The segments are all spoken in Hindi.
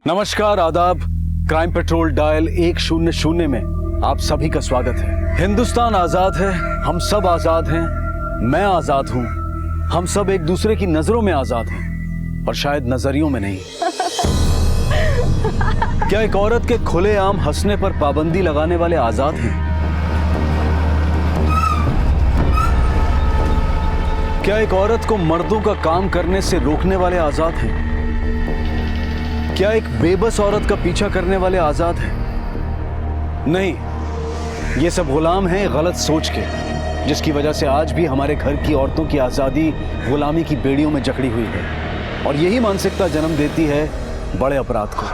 नमस्कार, आदाब। क्राइम पेट्रोल डायल 100 में आप सभी का स्वागत है। हिंदुस्तान आजाद है, हम सब आजाद हैं, मैं आजाद हूं, हम सब एक दूसरे की नजरों में आजाद हैं, पर शायद नजरियों में नहीं। क्या एक औरत के खुलेआम हंसने पर पाबंदी लगाने वाले आजाद हैं? क्या एक औरत को मर्दों का काम करने से रोकने वाले आजाद हैं? क्या एक बेबस औरत का पीछा करने वाले आजाद हैं? नहीं, ये सब गुलाम हैं गलत सोच के, जिसकी वजह से आज भी हमारे घर की औरतों की आजादी गुलामी की बेड़ियों में जकड़ी हुई है, और यही मानसिकता जन्म देती है बड़े अपराध को।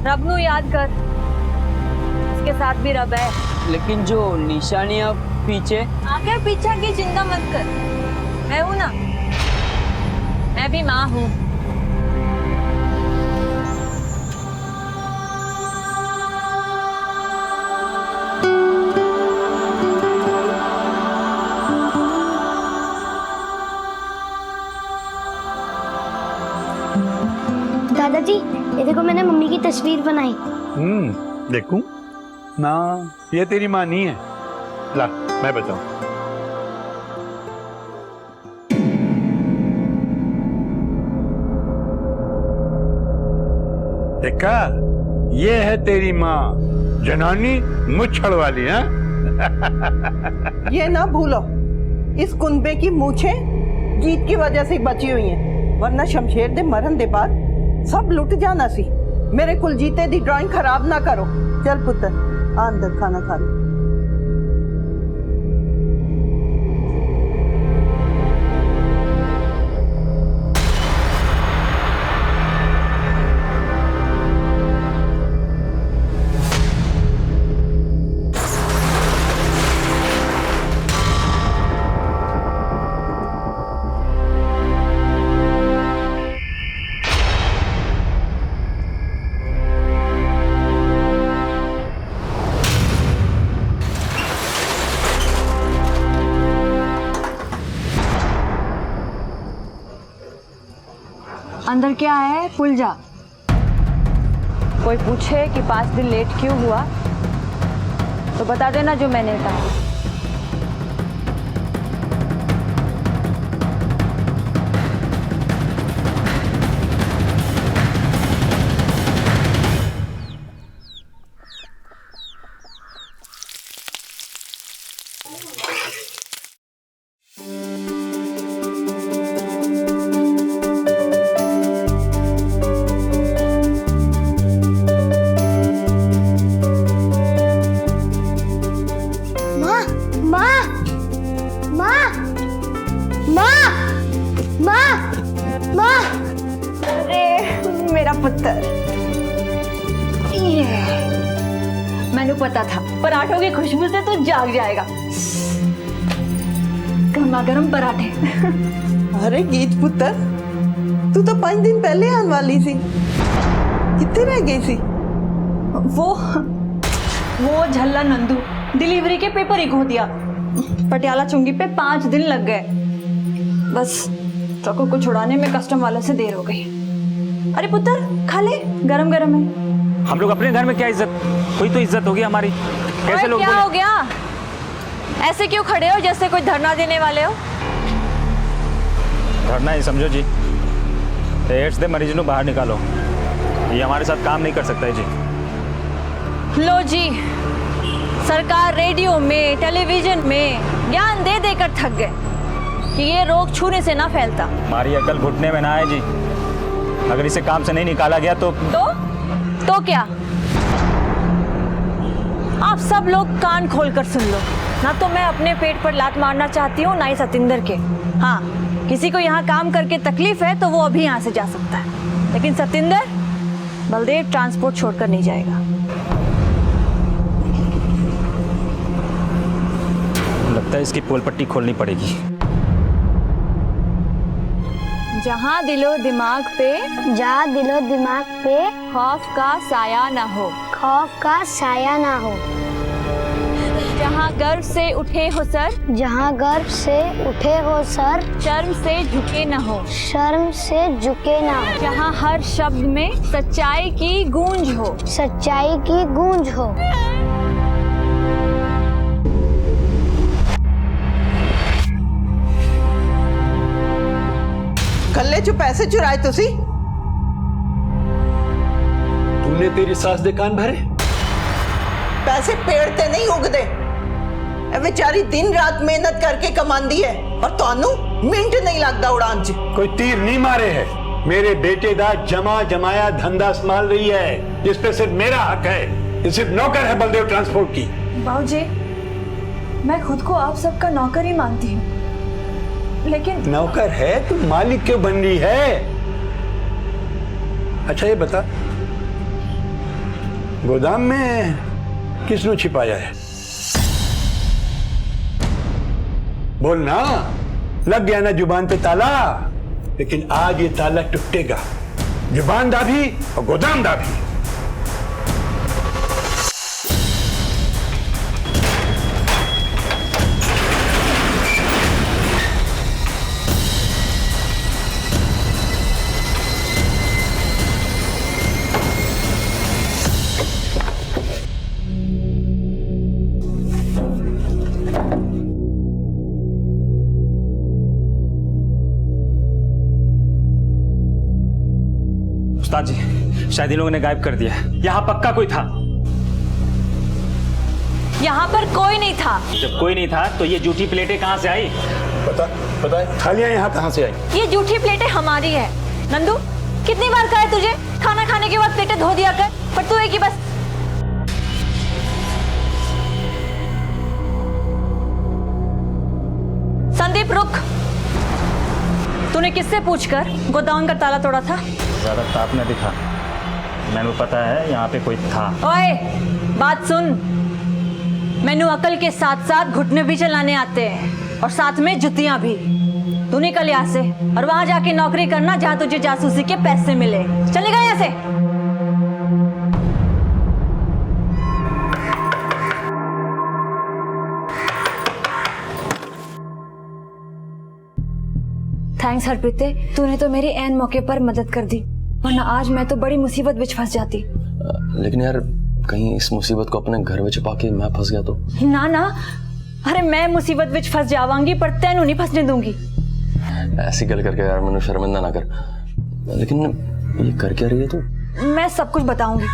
रब नू याद कर, इसके साथ भी रब है। लेकिन जो निशानियां पीछे आगे पीछे की चिंता मत कर, मैं हूं ना, मैं भी माँ हूँ। दादाजी, ये देखो मैंने मम्मी की तस्वीर बनाई। देखूं ना, ये तेरी माँ नहीं है। ला, मैं बताऊं। देखा, ये है तेरी माँ, जनानी मुच्छड़ वाली है। ये ना भूलो, इस कुनबे की मूछें जीत की वजह से बची हुई हैं, वरना शमशेर दे मरन दे बाद सब लुट जाना सी। मेरे कुलजीते दी ड्राइंग खराब ना करो। चल पुत्र, आ अंदर खाना खा ले। अंदर क्या है, भूल जा। कोई पूछे कि 5 दिन लेट क्यों हुआ तो बता देना जो मैंने कहा। पुत्र, मैंने पता था पराठों की खुशबू से तू जाग जाएगा। गर्मा गर्म पराठे। अरे गीत पुत्र, तू तो 5 दिन पहले आने वाली थी, कितने रह गई थी? वो झल्ला नंदू डिलीवरी के पेपर ही खो दिया। पटियाला चुंगी पे 5 दिन लग गए। बस ट्रकों को छुड़ाने में कस्टम वालों से देर हो गई। अरे पुत्र खा ले, गरम गरम है। हम लोग अपने घर में क्या इज्जत, कोई तो इज्जत होगी हमारी। कैसे ओए, लोग क्या हो गया? ऐसे क्यों खड़े हो जैसे कोई धरना देने वाले हो? धरना ही समझो जी। एड्स दे मरीज ਨੂੰ बाहर निकालो, ये हमारे साथ काम नहीं कर सकता है जी। लो जी, सरकार रेडियो में, टेलीविजन में ज्ञान दे देकर थक गए कि ये रोग छूने से ना फैलता। हमारी अकल घुटने में ना है जी। अगर इसे काम से नहीं निकाला गया तो क्या? आप सब लोग कान खोलकर सुन लो। ना तो मैं अपने पेट पर लात मारना चाहती हूँ, ना ही सतिंदर के। हाँ, किसी को यहाँ काम करके तकलीफ है तो वो अभी यहाँ से जा सकता है, लेकिन सतिंदर बलदेव ट्रांसपोर्ट छोड़कर नहीं जाएगा। लगता है इसकी पोल पट्टी खोलनी पड़ेगी। जहाँ दिलो दिमाग पे जहाँ दिलो दिमाग पे खौफ का साया ना हो, खौफ का साया ना हो, जहाँ गर्व से उठे हो सर, जहाँ गर्व से उठे हो सर, शर्म से झुके ना हो, शर्म से झुके ना हो, जहाँ हर शब्द में सच्चाई की गूंज हो, सच्चाई की गूंज हो। कल्ले चो पैसे चुराए तुसी? तूने तेरी सास दे कान भरे? पैसे पेड़ ते नहीं उगदे। ए बेचारी दिन रात मेहनत करके कमांदी है और तानू मिंट नहीं लगता उड़ान च। कोई तीर नहीं मारे है। मेरे बेटे दा जमा जमाया धंधा संभाल रही है, जिस पे सिर्फ मेरा हक है। ये सिर्फ नौकर है बलदेव ट्रांसपोर्ट की। बाबूजी, मैं खुद को आप सबका नौकर ही मानती हूँ, लेकिन नौकर है तो मालिक क्यों बन रही है? अच्छा ये बता, गोदाम में किसने छिपाया है? बोल ना, लग गया ना जुबान पे ताला। लेकिन आज ये ताला टूटेगा, जुबान दा भी और गोदाम दा भी। उस्ताद जी, शायद इन लोगों ने गायब कर दिया। यहाँ पक्का कोई था। यहाँ पर कोई नहीं था। जब कोई नहीं था तो ये जूठी प्लेटें कहाँ से आई? पता है थालियां यहाँ कहाँ से आई? ये जूठी प्लेटें हमारी है। नंदू, कितनी बार कहा है तुझे खाना खाने के बाद प्लेटें धो दिया कर, पर तू एक ही बस। संदीप रुक, तूने किससे पूछकर गोदाम का ताला तोड़ा था? ज्यादा ताप न दिखा, मैंने पता है यहाँ पे कोई था। ओए, बात सुन, मैनू अकल के साथ साथ घुटने भी चलाने आते हैं और साथ में जुतियां भी। तू निकल यहाँ से और वहां जाके नौकरी करना जहां तुझे जासूसी के पैसे मिले। चलेगा यहाँ से? थैंक्स हरप्रीते, तूने तो मेरी ऐन मौके पर मदद कर दी, वरना आज मैं तो बड़ी मुसीबत विच फंस जाती। लेकिन यार, कहीं इस मुसीबत को अपने घर में छुपा के मैं फंस गया तो? ना ना, अरे मैं मुसीबत विच फंस जावांगी पर तैनू नहीं फंसने दूंगी। ऐसी गल करके यार मैंने शर्मिंदा ना कर। लेकिन ये कर क्या रही है तू? मैं सब कुछ बताऊंगी,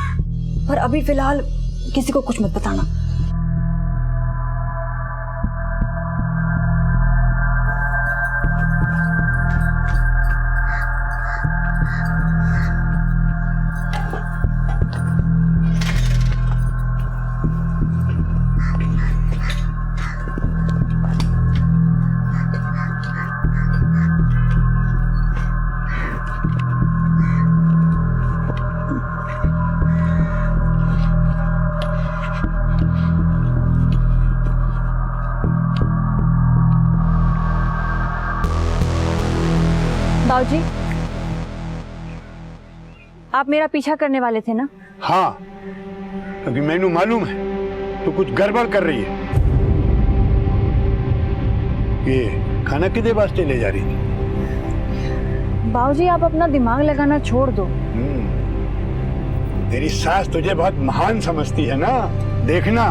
पर अभी फिलहाल किसी को कुछ मत बताना। बाबूजी, आप मेरा पीछा करने वाले थे ना? हाँ, क्योंकि मैनू मालूम है तो कुछ गड़बड़ कर रही है। ये खाना किदे वास्ते ले जा रही थी? बाबूजी आप अपना दिमाग लगाना छोड़ दो। तेरी सास तुझे बहुत महान समझती है ना, देखना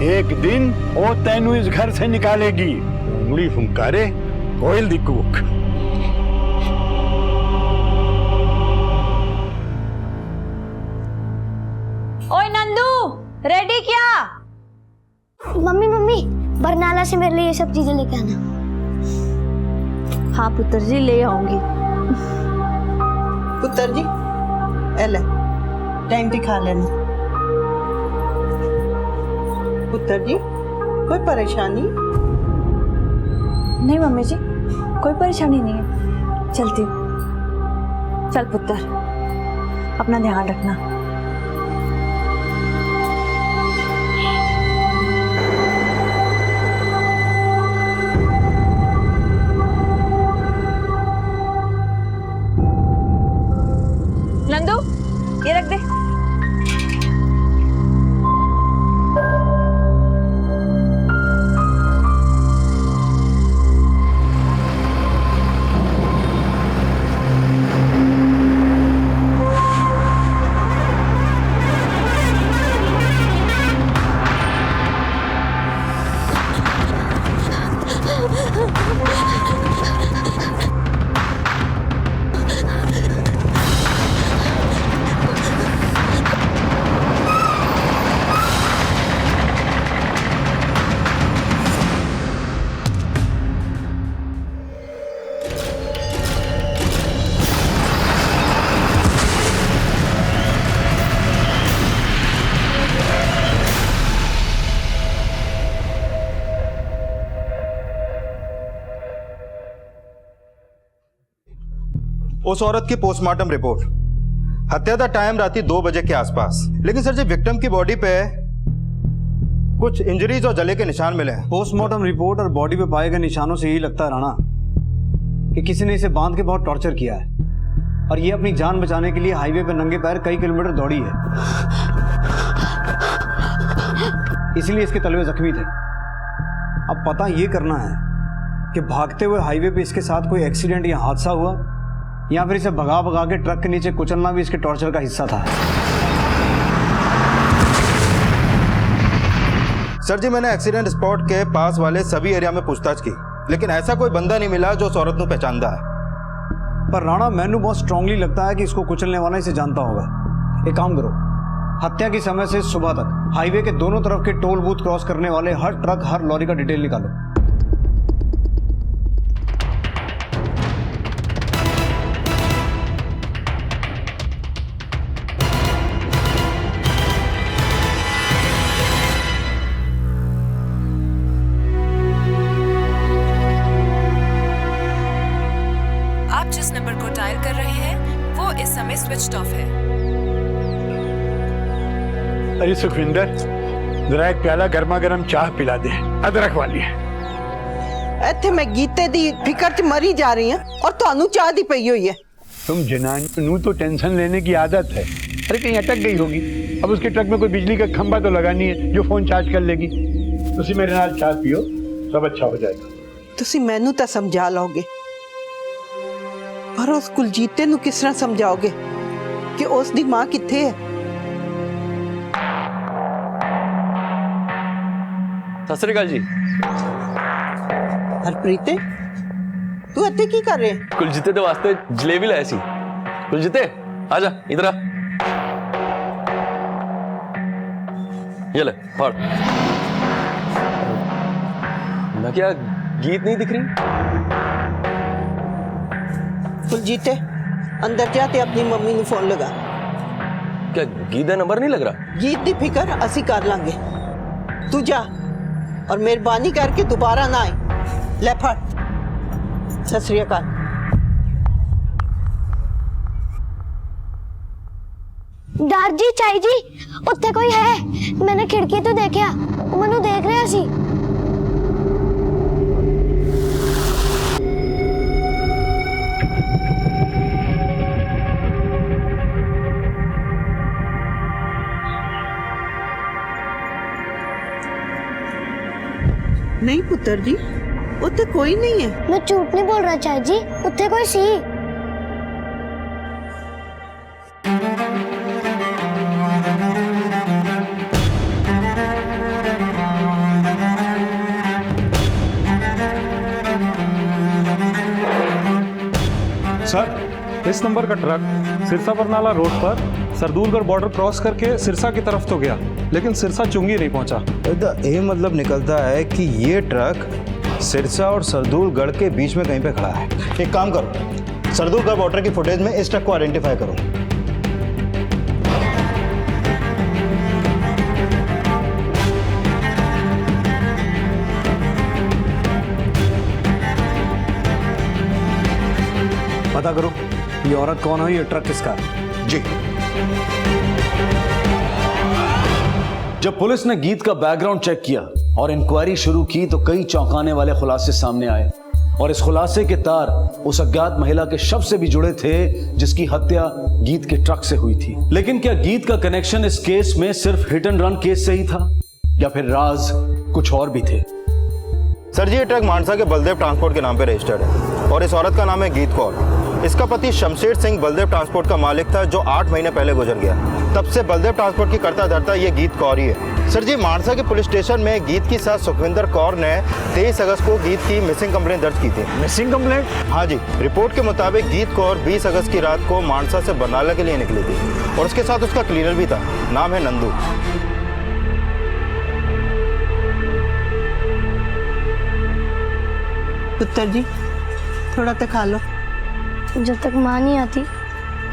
एक दिन वो तेनू इस घर से निकालेगी। उंगली फुंकारे कोयल दी कूक। ओए नंदू, रेडी क्या? मम्मी मम्मी बरनाला से मेरे लिए ये सब चीजें लेके आना। हाँ पुत्र जी, ले आऊंगी। पुत्र जी ए ले टाइम पे खा लेना। पुत्र जी कोई परेशानी? नहीं मम्मी जी, कोई परेशानी नहीं है, चलती हूँ। चल पुत्र, अपना ध्यान रखना। नंदू, ये रख दे। उस औरत की पोस्टमार्टम रिपोर्ट, हत्या का टाइम रात 2 बजे के आसपास। लेकिन सर जी विक्टिम की बॉडी पे कुछ इंजरीज और जले के निशान मिले हैं। पोस्टमार्टम रिपोर्ट और बॉडी पे पाए गए निशानों से यही लगता है राणा कि किसी ने इसे बांध के बहुत टॉर्चर किया है और ये अपनी जान बचाने के लिए हाईवे पर नंगे पैर कई किलोमीटर दौड़ी है, इसलिए इसके तलवे जख्मी थे। अब पता ये करना है कि भागते हुए हाईवे पे इसके साथ कोई एक्सीडेंट या हादसा हुआ या फिर इसे भगा भगा के ट्रक के नीचे कुचलना भी इसके टॉर्चर का हिस्सा था। सर जी मैंने एक्सीडेंट स्पॉट के पास वाले सभी एरिया में पूछताछ की, लेकिन ऐसा कोई बंदा नहीं मिला जो उस औरत को पहचानता है। पर राणा मैनू बहुत स्ट्रांगली लगता है कि इसको कुचलने वाला इसे जानता होगा। एक काम करो, हत्या के समय से सुबह तक हाईवे के दोनों तरफ के टोल बूथ क्रॉस करने वाले हर ट्रक हर लॉरी का डिटेल निकालो। आप जिस नंबर को डायल कर रहे हैं वो इस समय स्विच्ड ऑफ है। अरे सुखविंदर, जरा एक प्याला गर्मा गर्म चाह पिला दे, अदरक वाली है। ਇੱਥੇ मैं गीते दी फिकर च मरी जा रही हूं और ਤੁਹਾਨੂੰ चाह दी पई हुई है। तुम जनानी तो टेंशन लेने की आदत है। अरे कहीं अटक गई होगी, अब उसके ट्रक में कोई बिजली का खंभा तो लगानी है जो फोन चार्ज कर लेगी। तुसी मेरे नाल चाह पियो, सब अच्छा हो जाएगा। ਤੁਸੀਂ ਮੈਨੂੰ ਤਾਂ ਸਮਝਾ ਲਓਗੇ, ਪਰ ਉਸ ਕੁਲਜੀਤੇ ਨੂੰ ਕਿਸ ਤਰ੍ਹਾਂ ਸਮਝਾਓਗੇ ਕਿ ਉਸ ਦੀ ਮਾਂ ਕਿੱਥੇ ਹੈ? सत श्री अकाल जी। हरप्रीते, तू ਇੱਥੇ ਕੀ ਕਰ ਰਿਹਾ? कुलजीते दे वास्ते जलेबी लाए सी। कुलजीते आजा इधर आ, ये ले फाड़। मैं क्या गीत नहीं दिख रही? कुलजीते अंदर जा ते अपनी मम्मी ਨੂੰ फोन लगा। क्या गीत का नंबर नहीं लग रहा? गीत ਦੀ ਫਿਕਰ ਅਸੀਂ ਕਰ ਲਾਂਗੇ, तू जा और मेहरबानी करके दोबारा ना आए। ले फड़। सत श्री अकाल। डर जी चाई जी उत्थे कोई है? मैंने खिड़की तो देखा, मनु देख रहा सी। नहीं पुत्र जी, उत्थे कोई नहीं है। मैं झूठ नहीं बोल रहा चाई जी, उत्थे कोई सी। सर, इस नंबर का ट्रक सिरसा बरनाला रोड पर सरदूलगढ़ बॉर्डर क्रॉस करके सिरसा की तरफ तो गया, लेकिन सिरसा चुंगी नहीं पहुंचा। ये मतलब निकलता है कि ये ट्रक सिरसा और सरदूलगढ़ के बीच में कहीं पे खड़ा है। एक काम करो, सरदूलगढ़ बॉर्डर की फुटेज में इस ट्रक को आइडेंटिफाई करो। पता करो ये औरत कौन है, ये ट्रक किसका है। जी। जब पुलिस ने गीत का बैकग्राउंड चेक किया और इंक्वायरी शुरू की तो कई चौंकाने वाले खुलासे सामने आए और इस खुलासे के तार उस अज्ञात महिला के शव से भी जुड़े थे जिसकी हत्या गीत के ट्रक से हुई थी। लेकिन क्या गीत का कनेक्शन इस केस में सिर्फ हिट एंड रन केस से ही था या फिर राज कुछ और भी थे? सर जी, ये ट्रक मानसा के बलदेव ट्रांसपोर्ट के नाम पे रजिस्टर्ड है और इस औरत का नाम है गीत कौर। इसका पति शमशेर सिंह बलदेव ट्रांसपोर्ट का मालिक था जो 8 महीने पहले गुजर गया। तब से बलदेव ट्रांसपोर्ट की करता धरता ये गीत कौर ही है। सर जी, मानसा के पुलिस स्टेशन में गीत की सास सुखविंदर कौर ने 23 अगस्त को गीत की मिसिंग कंप्लेंट दर्ज की थी। Missing complaint? हाँ जी। रिपोर्ट के मुताबिक गीत कौर 20 अगस्त की रात को मानसा से बरनाला के लिए निकली थी और उसके साथ उसका क्लीनर भी था, नाम है नंदू। पुत्र जी, थोड़ा तो खा लो। जब तक माँ नहीं आती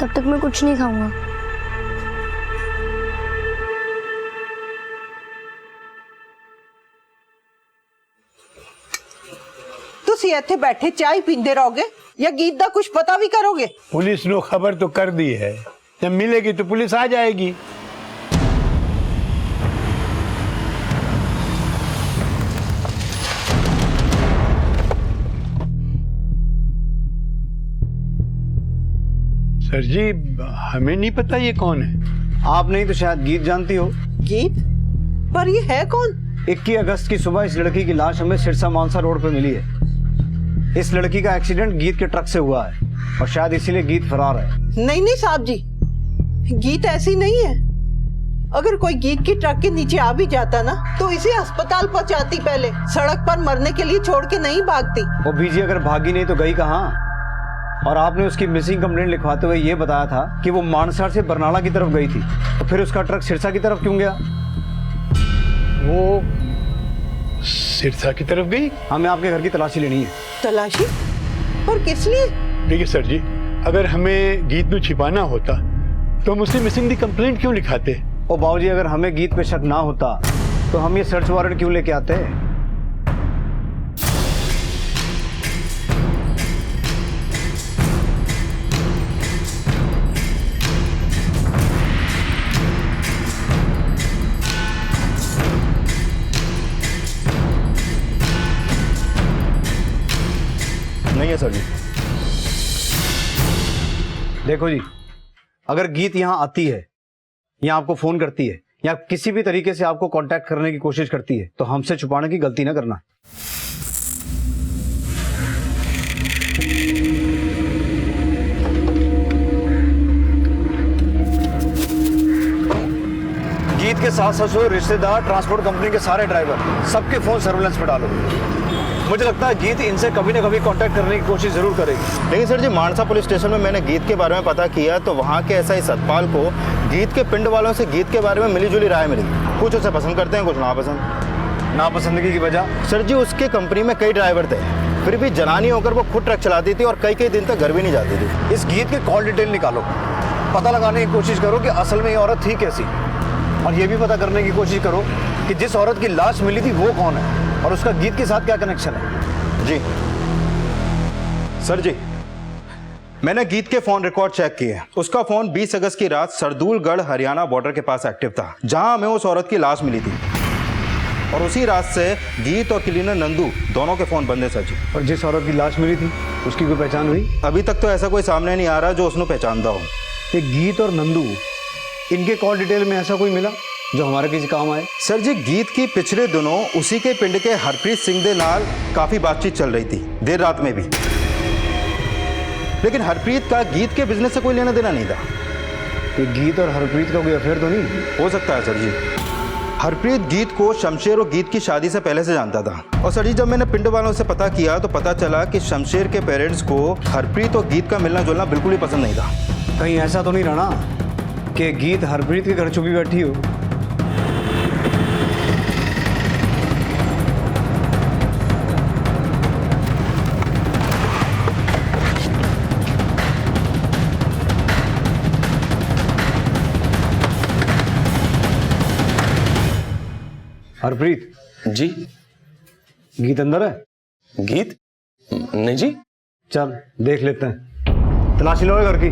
तब तक मैं कुछ नहीं खाऊंगा। तुसी इत्थे बैठे चाय पींदे रहोगे या गीत दा कुछ पता भी करोगे? पुलिस ने खबर तो कर दी है, जब मिलेगी तो पुलिस आ जाएगी। सर जी, हमें नहीं पता ये कौन है। आप नहीं तो शायद गीत जानती हो। गीत? पर ये है कौन? 21 अगस्त की सुबह इस लड़की की लाश हमें सिरसा मानसा रोड पर मिली है। इस लड़की का एक्सीडेंट गीत के ट्रक से हुआ है और शायद इसीलिए गीत फरार है। नहीं नहीं साहब जी, गीत ऐसी नहीं है। अगर कोई गीत की ट्रक के नीचे आ भी जाता ना तो इसे अस्पताल पहुंचाती, पहले सड़क पर मरने के लिए छोड़ के नहीं भागती। वो बीजी अगर भागी नहीं तो गई कहाँ? और आपने उसकी मिसिंग कंप्लेंट लिखवाते हुए ये बताया था कि वो मानसा से बरनाला की तरफ गई थी, तो फिर उसका ट्रक सिरसा की तरफ क्यों गया? वो सिरसा की तरफ गई। हमें आपके घर की तलाशी लेनी है। तलाशी? और किस लिए? देखिए सर जी, अगर हमें गीत को छिपाना होता तो हम उससे मिसिंग दी कंप्लेंट क्यों लिखाते? ओ बाबूजी, अगर हमें गीत पे शक ना होता तो हम ये सर्च वारंट क्यों लेके आते? नहीं है सर जी। देखो जी, अगर गीत यहाँ आती है या आपको फोन करती है या किसी भी तरीके से आपको कांटेक्ट करने की कोशिश करती है तो हमसे छुपाने की गलती ना करना। गीत के साथ ससुर, रिश्तेदार, ट्रांसपोर्ट कंपनी के सारे ड्राइवर, सबके फोन सर्विलेंस पे डालो। मुझे लगता है गीत इनसे कभी ना कभी कांटेक्ट करने की कोशिश जरूर करेगी। लेकिन सर जी, मानसा पुलिस स्टेशन में मैंने गीत के बारे में पता किया तो वहाँ के एसआई सतपाल को गीत के पिंड वालों से गीत के बारे में मिली जुली राय मिली। कुछ उसे पसंद करते हैं, कुछ नापसंद। नापसंदगी की वजह? सर जी, उसके कंपनी में कई ड्राइवर थे, फिर भी जनानी होकर वो खुद ट्रक चलाती थी और कई कई दिन तक घर भी नहीं जाती थी। इस गीत की कॉल डिटेल निकालो, पता लगाने की कोशिश करो कि असल में ये औरत थी कैसी, और ये भी पता करने की कोशिश करो कि जिस औरत की लाश मिली थी वो कौन है और उसका गीत के साथ क्या कनेक्शन है। जी सर जी, मैंने गीत के फोन रिकॉर्ड चेक किए। उसका फोन 20 अगस्त की रात सरदूलगढ़ हरियाणा बॉर्डर के पास एक्टिव था, जहां हमें उस औरत की लाश मिली थी। और उसी रात से गीत और क्लीनर नंदू दोनों के फोन बंद है सर जी। और जिस औरत की लाश मिली थी उसकी कोई पहचान हुई? अभी तक तो ऐसा कोई सामने नहीं आ रहा जो उसने पहचानता हो। ये गीत और नंदू, इनके कॉल डिटेल में ऐसा कोई मिला जो हमारे किसी काम आए? सर जी, गीत की पिछले दिनों उसी के पिंड के हरप्रीत सिंह दे नाल काफी बातचीत चल रही थी, देर रात में भी। लेकिन हरप्रीत का गीत के बिजनेस से कोई लेना देना नहीं था। ये गीत और हरप्रीत का कोई अफेयर तो नहीं? हो सकता है सर जी। हरप्रीत गीत को शमशेर और गीत की शादी से पहले से जानता था। और सर जी, जब मैंने पिंड वालों से पता किया तो पता चला कि शमशेर के पेरेंट्स को हरप्रीत और गीत का मिलना जुलना बिल्कुल ही पसंद नहीं था। कहीं ऐसा तो नहीं राणा कि गीत हरप्रीत के घर छुपी बैठी हो? हरप्रीत जी। गीत अंदर है? गीत? नहीं जी। चल देख लेते हैं, तलाशी लो घर की।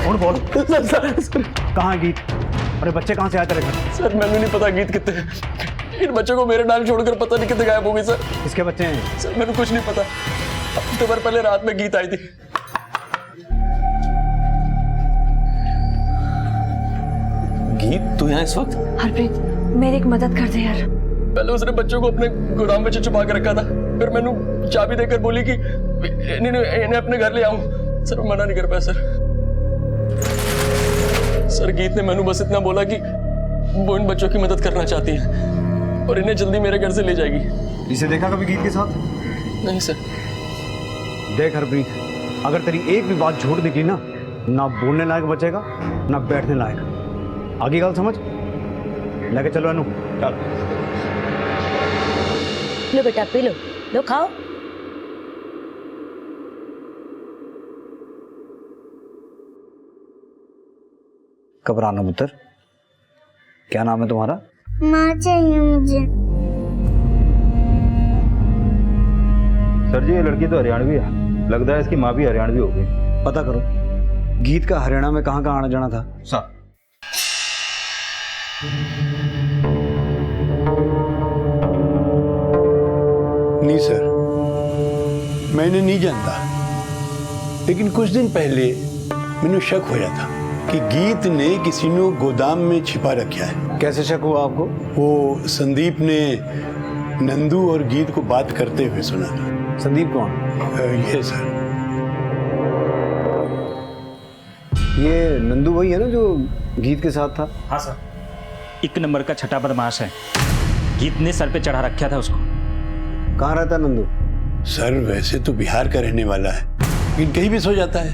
कौन बोल? सर कहाँ है गीत? अरे बच्चे कहाँ से आए तेरे घर? सर मैंने नहीं पता गीत कितने हैं। इन बच्चों को मेरे नाम छोड़कर पता नहीं कितने गायब हो गए सर। किसके बच्चे हैं? सर मैंने कुछ नहीं पता। हफ्ते भर पहले रात में गीत आई थी। गीत तू यहाँ इस वक्त? हरप्रीत मेरी एक मदद कर दे यार। पहले उसने बच्चों को अपने गोदाम में छुपा के रखा था, फिर मैंने चाबी देकर बोली कि इन्हें अपने घर ले आऊं। सर मैं मना नहीं कर पाया सर। सर गीत ने मैंने बस इतना बोला कि वो इन बच्चों की मदद करना चाहती है और इन्हें जल्दी मेरे घर से ले जाएगी। इसे देखा कभी गीत के साथ? नहीं सर। देख हरप्रीत, अगर तेरी एक भी बात झूठ निकली ना बोलने लायक बचेगा ना बैठने लायक। आगे गल समझ? लेके चलो अनु। चल लो बेटा पी लो, लो खाओ। घबराना पुत्र। क्या नाम है तुम्हारा? माँ चाहिए मुझे। सर जी, ये लड़की तो हरियाणवी है, लगता है इसकी माँ भी हरियाणवी होगी। पता करो गीत का हरियाणा में कहाँ कहाँ आना जाना था। सर नहीं सर, मैंने नहीं जानता, लेकिन कुछ दिन पहले मैंने शक हो था कि गीत ने किसी ने गोदाम में छिपा रखा है। कैसे शक हुआ आपको? वो संदीप ने नंदू और गीत को बात करते हुए सुना था। संदीप कौन? ये सर, ये नंदू वही है ना जो गीत के साथ था? हाँ सर, एक नंबर का छठा बदमाश है। गीत ने सर पे चढ़ा रखा था उसको। कहाँ रहता नंदू? सर वैसे तो बिहार का रहने वाला है, लेकिन कहीं भी सो जाता है,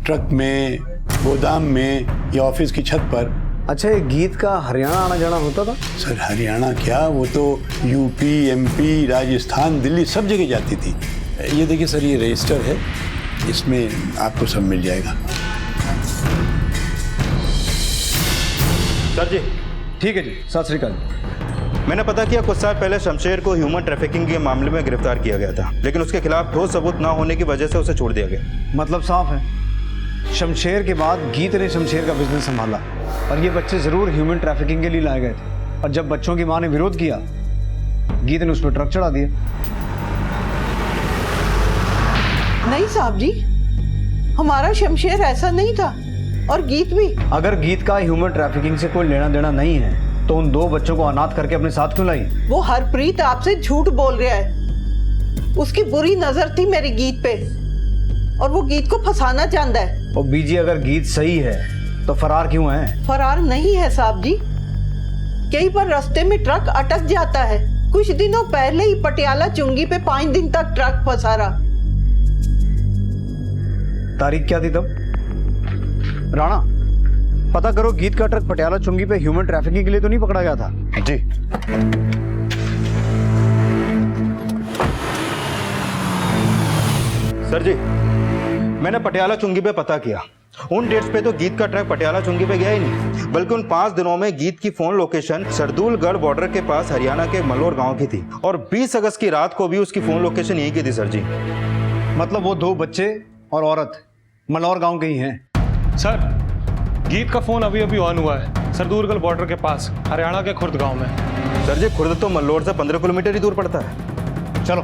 ट्रक में, गोदाम में या ऑफिस की छत पर। अच्छा, ये गीत का हरियाणा आना जाना होता था? सर हरियाणा क्या, वो तो यूपी, एमपी, राजस्थान, दिल्ली सब जगह जाती थी। ये देखिए सर, ये रजिस्टर है, इसमें आपको सब मिल जाएगा। सर जी। ठीक है जी, सत श्री अकाल। मैंने पता किया कुछ साल पहले शमशेर को ह्यूमन ट्रैफिकिंग के मामले में गिरफ्तार किया गया था, लेकिन उसके खिलाफ ठोस सबूत ना होने की वजह से उसे छोड़ दिया गया। मतलब साफ है, शमशेर के बाद गीत ने शमशेर का बिजनेस संभाला और ये बच्चे जरूर ह्यूमन ट्रैफिकिंग के लिए लाए गए थे। और जब बच्चों की मां ने विरोध किया, गीत ने उस पर ट्रक चढ़ा दिया। नहीं साहब जी, हमारा शमशेर ऐसा नहीं था, और गीत भी। अगर गीत का ह्यूमन ट्रैफिकिंग से कोई लेना देना नहीं है तो उन दो बच्चों को अनाथ करके अपने साथ क्यों लाई? वो हरप्रीत आपसे झूठ बोल रहा है। उसकी बुरी नजर थी मेरी गीत पे और वो गीत को फंसाना चाहता है। और बीजी, अगर गीत सही है तो फरार क्यों है? फरार नहीं है साहब जी, कई बार रास्ते में ट्रक अटक जाता है। कुछ दिनों पहले ही पटियाला चुंगी पे 5 दिन तक ट्रक फंसा रहा। तारीख क्या थी तब? राणा, पता करो गीत का ट्रक पटियाला चुंगी पे ह्यूमन ट्रैफिकिंग के लिए तो नहीं पकड़ा गया था? जी। सर जी, मैंने पटियाला चुंगी पे पता किया। उन डेट्स पे तो गीत का ट्रक पटियाला चुंगी पे गया ही नहीं, बल्कि उन 5 दिनों में गीत की फोन लोकेशन सरदूलगढ़ बॉर्डर के पास हरियाणा के मलोर गांव की थी, और 20 अगस्त की रात को भी उसकी फोन लोकेशन यही की थी। सर जी, मतलब वो 2 बच्चे और औरत मलौर गांव के ही हैं? सर गीत का फोन अभी अभी ऑन हुआ है, सरदूलगढ़ बॉर्डर के पास, हरियाणा के खुर्द गांव में। सर जी, खुर्द तो मल्लोर से 15 किलोमीटर ही दूर पड़ता है। चलो।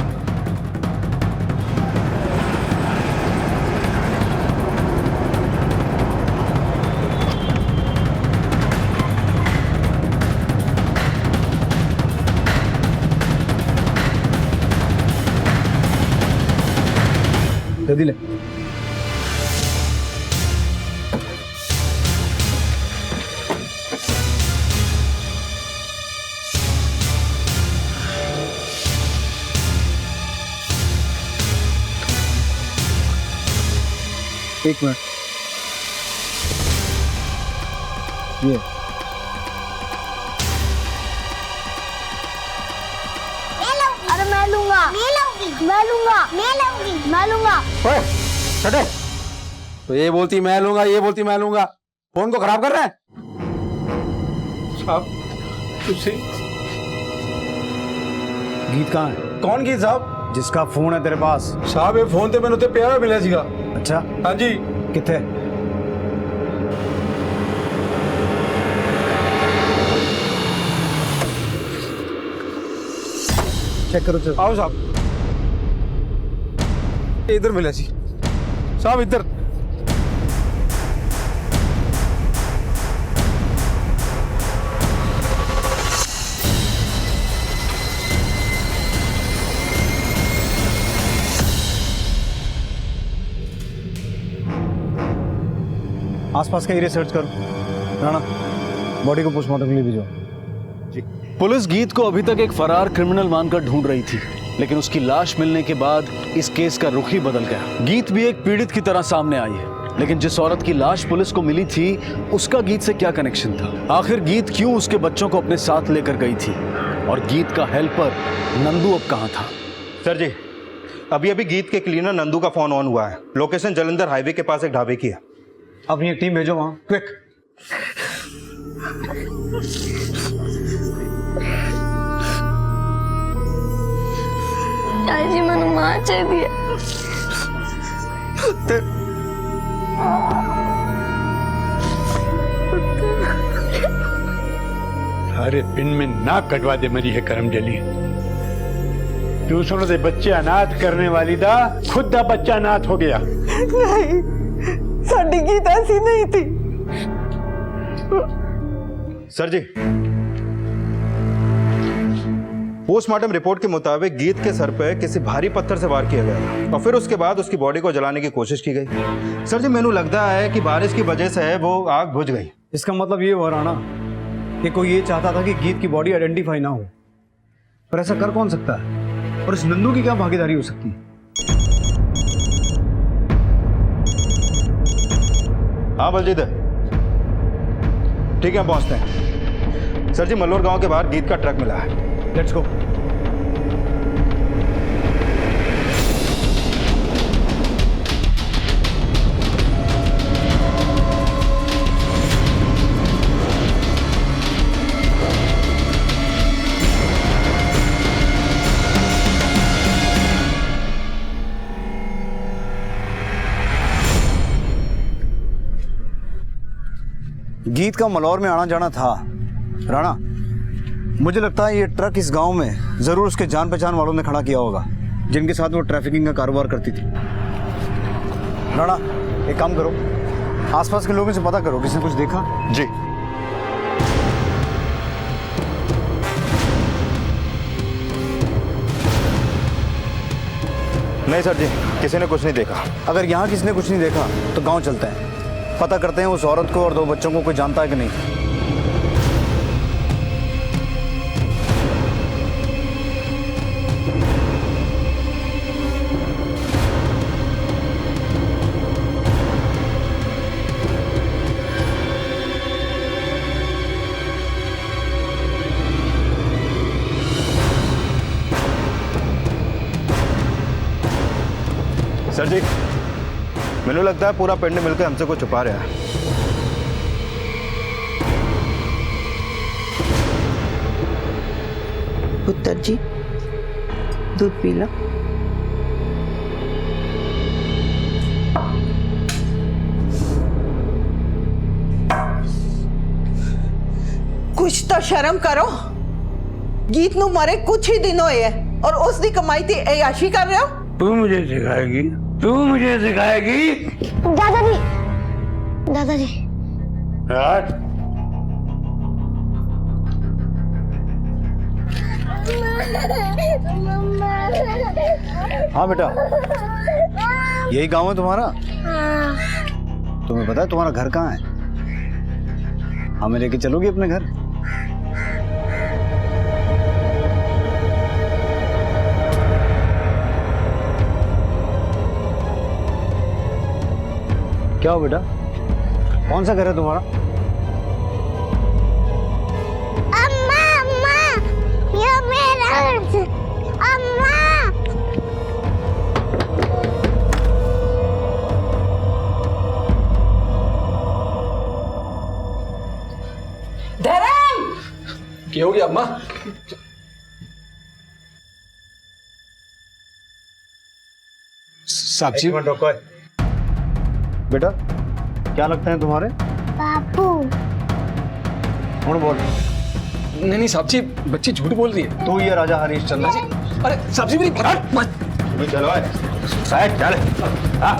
जल्दी ले। एक मिनट, ये अरे मैं लूंगा, मैं लूंगा। चटे। तो ये बोलती मैं लूंगा, ये बोलती मैं लूंगा, फोन को खराब कर रहे हैं। साहब तुझसे गीत कहाँ है? कौन गीत साहब? जिसका फोन है तेरे पास। साहब ये फोन ते मैंने उत्ते प्यारा मिला सीगा। अच्छा, हाँ जी। किथे? चेक करो। चलो आओ साहब, इधर मिला सी साहब, इधर। आसपास का एरिया सर्च करो। राणा, बॉडी को पोस्टमार्टम के लिए भेजो। पुलिस गीत को अभी तक एक फरार क्रिमिनल मानकर ढूंढ रही थी, लेकिन उसकी लाश मिलने के बाद इस केस का रुख ही बदल गया। गीत भी एक पीड़ित की तरह सामने आई है, लेकिन जिस औरत की लाश पुलिस को मिली थी उसका गीत से क्या कनेक्शन था? आखिर गीत क्यों उसके बच्चों को अपने साथ लेकर गई थी? और गीत का हेल्पर नंदू अब कहाँ था? सर जी, अभी अभी गीत के क्लीनर नंदू का फोन ऑन हुआ है। लोकेशन जलंधर हाईवे के पास एक ढाबे की है। अपनी एक टीम भेजो वहां, क्विक। जी मैंने मार चाहिए। अरे पिन में नाक कटवा दे मरी है करम जली। दूसरों दे बच्चे अनाथ करने वाली दा खुद दा बच्चा अनाथ हो गया। नहीं, साडी गीत ऐसी नहीं थी। सर जी, पोस्टमार्टम रिपोर्ट के मुताबिक गीत के सर पे किसी भारी पत्थर से वार किया गया था और फिर उसके बाद उसकी बॉडी को जलाने की कोशिश की गई। सर जी, मैंने लगता है कि बारिश की वजह से वो आग बुझ गई। इसका मतलब ये हुआ राणा कि कोई ये चाहता था कि गीत की बॉडी आइडेंटिफाई ना हो, पर ऐसा कर कौन सकता है? और इस नंदू की क्या भागीदारी हो सकती है? हाँ बलजीत, ठीक है, हम पहुंचते हैं। सर जी, मल्लोर गांव के बाहर गीत का ट्रक मिला है। Let's go. गीत का मलौर में आना जाना था। राणा, मुझे लगता है ये ट्रक इस गांव में जरूर उसके जान पहचान वालों ने खड़ा किया होगा, जिनके साथ वो ट्रैफिकिंग का कारोबार करती थी। राणा, एक काम करो, आसपास के लोगों से पता करो, किसी ने कुछ देखा? जी। नहीं सर जी, किसी ने कुछ नहीं देखा। अगर यहाँ किसी ने कुछ नहीं देखा तो गांव चलते हैं, पता करते हैं उस औरत को और 2 बच्चों को कोई जानता है कि नहीं। सर जी, मैंने लगता है पूरा पिंड मिलकर हमसे कुछ छुपा रहा है। पुत्र जी, दूध पी लो। कुछ तो शर्म करो। गीत नु मरे कुछ ही दिन होए है और उसकी कमाई थी ऐयाशी कर रहे हो। तू मुझे सिखाएगी, तू मुझे सिखाएगी। दादाजी, दादाजी। यार हाँ बेटा, यही गांव है तुम्हारा? तुम्हें पता है तुम्हारा घर कहाँ है? हमें लेके चलोगी अपने घर? क्या हो बेटा, कौन सा घर है तुम्हारा? अम्मा, अम्मा, ये मेरा घर। अम्मा। धर्म, क्या हो गया अम्मा? साक्षी बेटा, क्या लगते हैं तुम्हारे? बापू। कौन बोल? नहीं साहब, बच्ची झूठ बोल रही है। तू ये राजा हरीशचंद्र? अरे साहब जी मेरी बात मत। चलो साइड चल। हाँ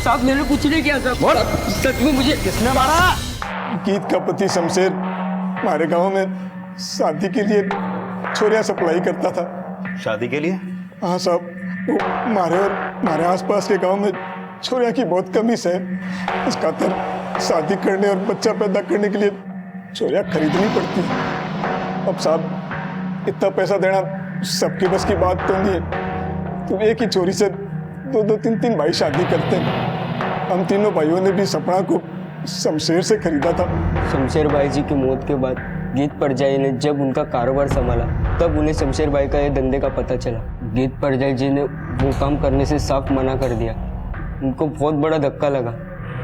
साहब मैंने कुछ नहीं किया साहब, सच में मुझे किसने मारा? गीत का पति शमशेर हमारे गांव में शादी के लिए छोरियां सप्लाई करता था। शादी के लिए? हाँ साहब, वो हमारे आसपास के गांव में छोरियां की बहुत कमी है। इस खातिर शादी करने और बच्चा पैदा करने के लिए छोरियां खरीदनी पड़ती। अब साहब इतना पैसा देना सबके बस की बात तो नहीं है, तो एक ही छोरी से दो तीन भाई शादी करते हैं। हम तीनों भाइयों ने भी सपना को शमशेर से खरीदा था। शमशेर भाई जी की मौत के बाद गीत परजाई ने जब उनका कारोबार संभाला तब उन्हें शमशेर भाई का ये धंधे का पता चला। गीत परजाई जी ने वो काम करने से साफ मना कर दिया। उनको बहुत बड़ा धक्का लगा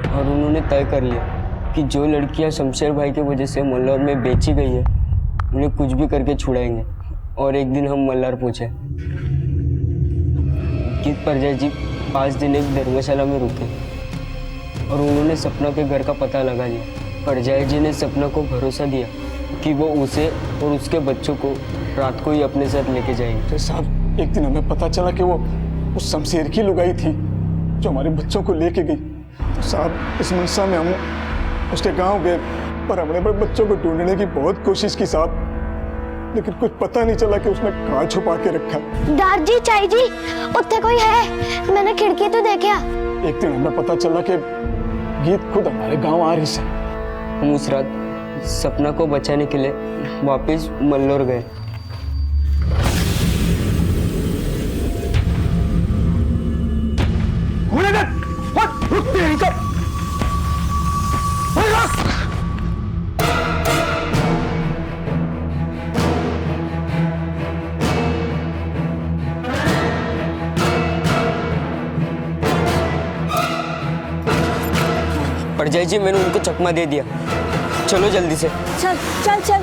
और उन्होंने तय कर लिया कि जो लड़कियां शमशेर भाई की वजह से मल्लार में बेची गई है उन्हें कुछ भी करके छुड़ाएंगे। और एक दिन हम मल्लार पहुंचे। गीत परजाई जी 5 दिन एक धर्मशाला में रुके और उन्होंने सपना के घर का पता लगा लिया। परजाई जी ने सपना को भरोसा दिया कि वो उसे और उसके बच्चों को रात को ही अपने साथ लेके जाएंगे। तो साहब एक दिन हमें पता चला कि वो उस शमशेर की लुगाई थी जो हमारे बच्चों को लेके गई। तो साहब इस मनसा में हम उसके गांव गए, पर हमने बच्चों को ढूंढने की बहुत कोशिश की साहब, लेकिन कुछ पता नहीं चला कि उसने कहाँ छुपा के रखा। दादी, चाई जी, उत्ते कोई है? मैंने खिड़की तो देखा। एक दिन हमें पता चला कि गीत खुद हमारे गांव आ रही है। हम उस रात सपना को बचाने के लिए वापस मल्लोर गए। परजाई जी मैंने उनको चकमा दे दिया। चलो जल्दी से। चल चल चल।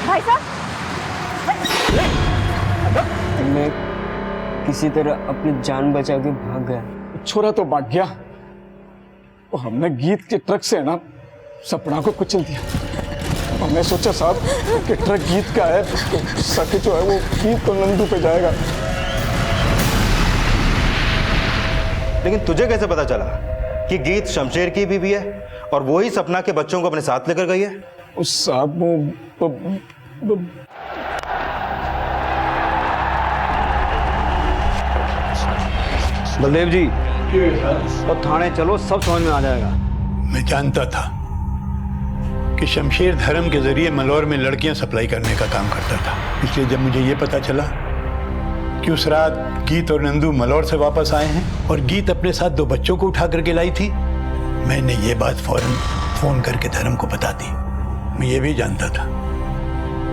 भाई साहब, मैं किसी तरह अपनी जान बचा के भाग गया। छोरा तो भाग गया और हमने गीत के ट्रक से ना सपना को कुचल दिया। हमने सोचा साहब कि ट्रक गीत का है तो सच जो है वो गीत तो नंदू पे जाएगा। लेकिन तुझे कैसे पता चला कि गीत शमशेर की बीवी है और वो ही सपना के बच्चों को अपने साथ लेकर गई है? उस साहब बलदेव जी और थाने चलो, सब समझ में आ जाएगा। मैं जानता था कि शमशेर धर्म के जरिए मलौर में लड़कियां सप्लाई करने का काम करता था, इसलिए जब मुझे ये पता चला कि उस रात गीत और नंदू मलौर से वापस आए हैं और गीत अपने साथ 2 बच्चों को उठा करके लाई थी, मैंने ये बात फौरन फोन करके धर्म को बता दी। मैं ये भी जानता था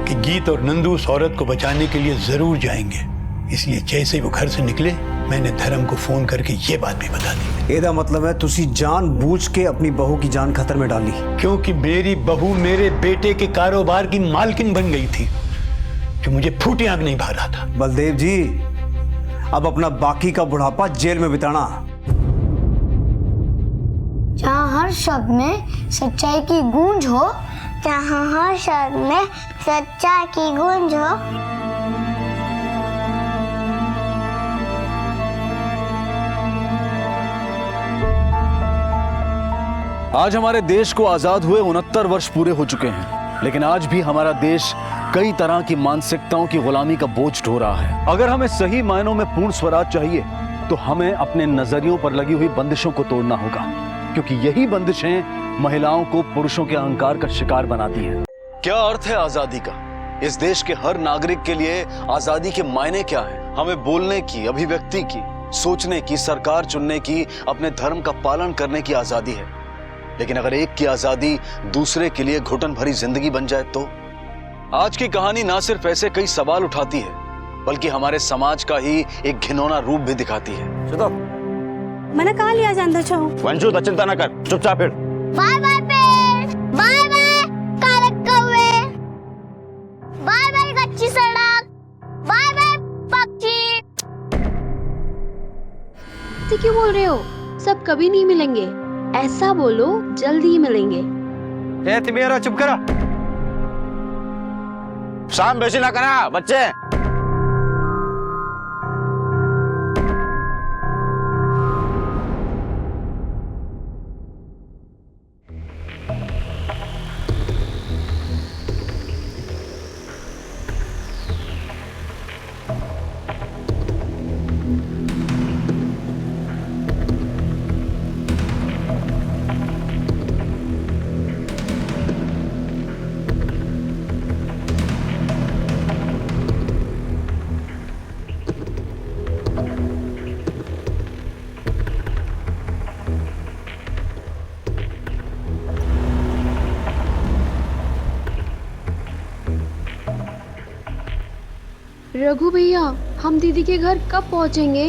कि गीत और नंदू उस औरत को बचाने के लिए जरूर जाएंगे, इसलिए जैसे ही वो घर से निकले मैंने धर्म को फोन करके ये बात भी बता दी। एदा मतलब है तुसी जानबूझ के अपनी बहू की जान खतरे में डाली, क्योंकि मेरी बहू मेरे बेटे के कारोबार की मालकिन बन गई थी, जो मुझे फूटी आंख नहीं भा रहा था। बलदेव जी, अब अपना बाकी का बुढ़ापा जेल में बिताना। जहाँ हर शब्द में सच्चाई की गूंज हो, जहाँ हर शब्द में सच्चाई की गूंज हो। आज हमारे देश को आजाद हुए 69 वर्ष पूरे हो चुके हैं, लेकिन आज भी हमारा देश कई तरह की मानसिकताओं की गुलामी का बोझ ढो रहा है। अगर हमें सही मायनों में पूर्ण स्वराज चाहिए तो हमें अपने नजरियों पर लगी हुई बंदिशों को तोड़ना होगा, क्योंकि यही बंदिशें महिलाओं को पुरुषों के अहंकार का शिकार बनाती हैं। क्या अर्थ है आजादी का? इस देश के हर नागरिक के लिए आजादी के मायने क्या हैं? हमें बोलने की, अभिव्यक्ति की, सोचने की, सरकार चुनने की, अपने धर्म का पालन करने की आजादी है। लेकिन अगर एक की आजादी दूसरे के लिए घुटन भरी जिंदगी बन जाए तो? आज की कहानी ना सिर्फ ऐसे कई सवाल उठाती है, बल्कि हमारे समाज का ही एक घिनौना रूप भी दिखाती है। मैंने कहा लिया जानता चाहूँ। वंशु तो चिंता ना कर, चुपचाप फिर। बाय बाय पेड़, बाय बाय काले कौवे, बाय बाय कच्ची सड़क, बाय बाय पक्षी। तो क्यों बोल रहे हो? सब कभी नहीं मिलेंगे, ऐसा बोलो जल्द ही मिलेंगे। ए तिमेरा चुप करा, शाम बेसी ना करा बच्चे। रघु भैया, हम दीदी के घर कब पहुंचेंगे?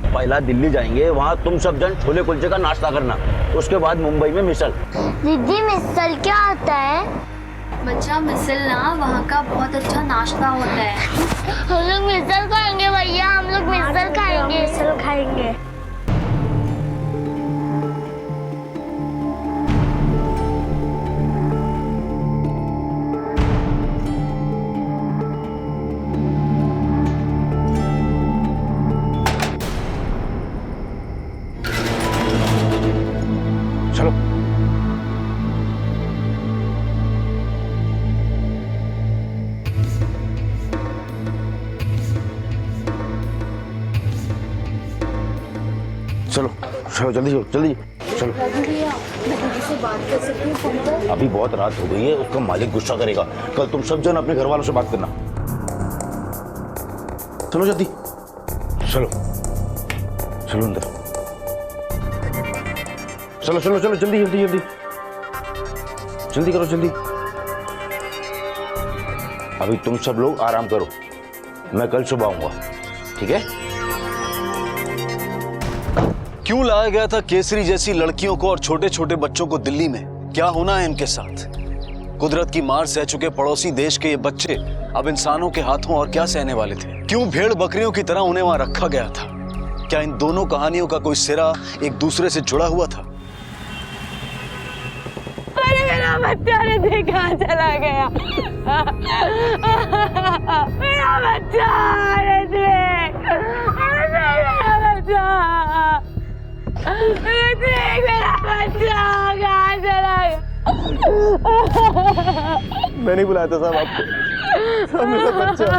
पहला दिल्ली जाएंगे, वहाँ तुम सब जन छोले कुलचे का नाश्ता करना, उसके बाद मुंबई में मिसल। दीदी मिसल क्या होता है? बच्चा मिसल ना वहाँ का बहुत अच्छा नाश्ता होता है। हम लोग मिसल खाएंगे भैया, हम लोग मिसल खाएंगे, मिसल खाएंगे। चलो चलो चलो जल्दी जल्दी चलो। से बात कर सकती हूँ फोन पर? अभी बहुत रात हो गई है, उसका मालिक गुस्सा करेगा। कल तुम सब जन अपने घर वालों से बात करना। चलो जल्दी चलो चलो अंदर चलो चलो चलो जल्दी जल्दी जल्दी जल्दी करो जल्दी। अभी तुम सब लोग आराम करो, मैं कल सुबह आऊंगा, ठीक है? क्यों लाया गया था केसरी जैसी लड़कियों को और छोटे छोटे बच्चों को दिल्ली में? क्या होना है इनके साथ? कुदरत की मार सह चुके पड़ोसी देश के ये बच्चे अब इंसानों के हाथों और क्या सहने वाले थे? क्यों भेड़ बकरियों की तरह उन्हें वहां रखा गया था? क्या इन दोनों कहानियों का कोई सिरा एक दूसरे से जुड़ा हुआ था? अरे मेरा बच्चा ने देखा चला गया। मेरा बच्चा, अरे देख, अरे मेरा बच्चा, अरे देख मेरा बच्चा कहाँ चला गया। मैं नहीं बुलाया था साहब आपको, मेरा बच्चा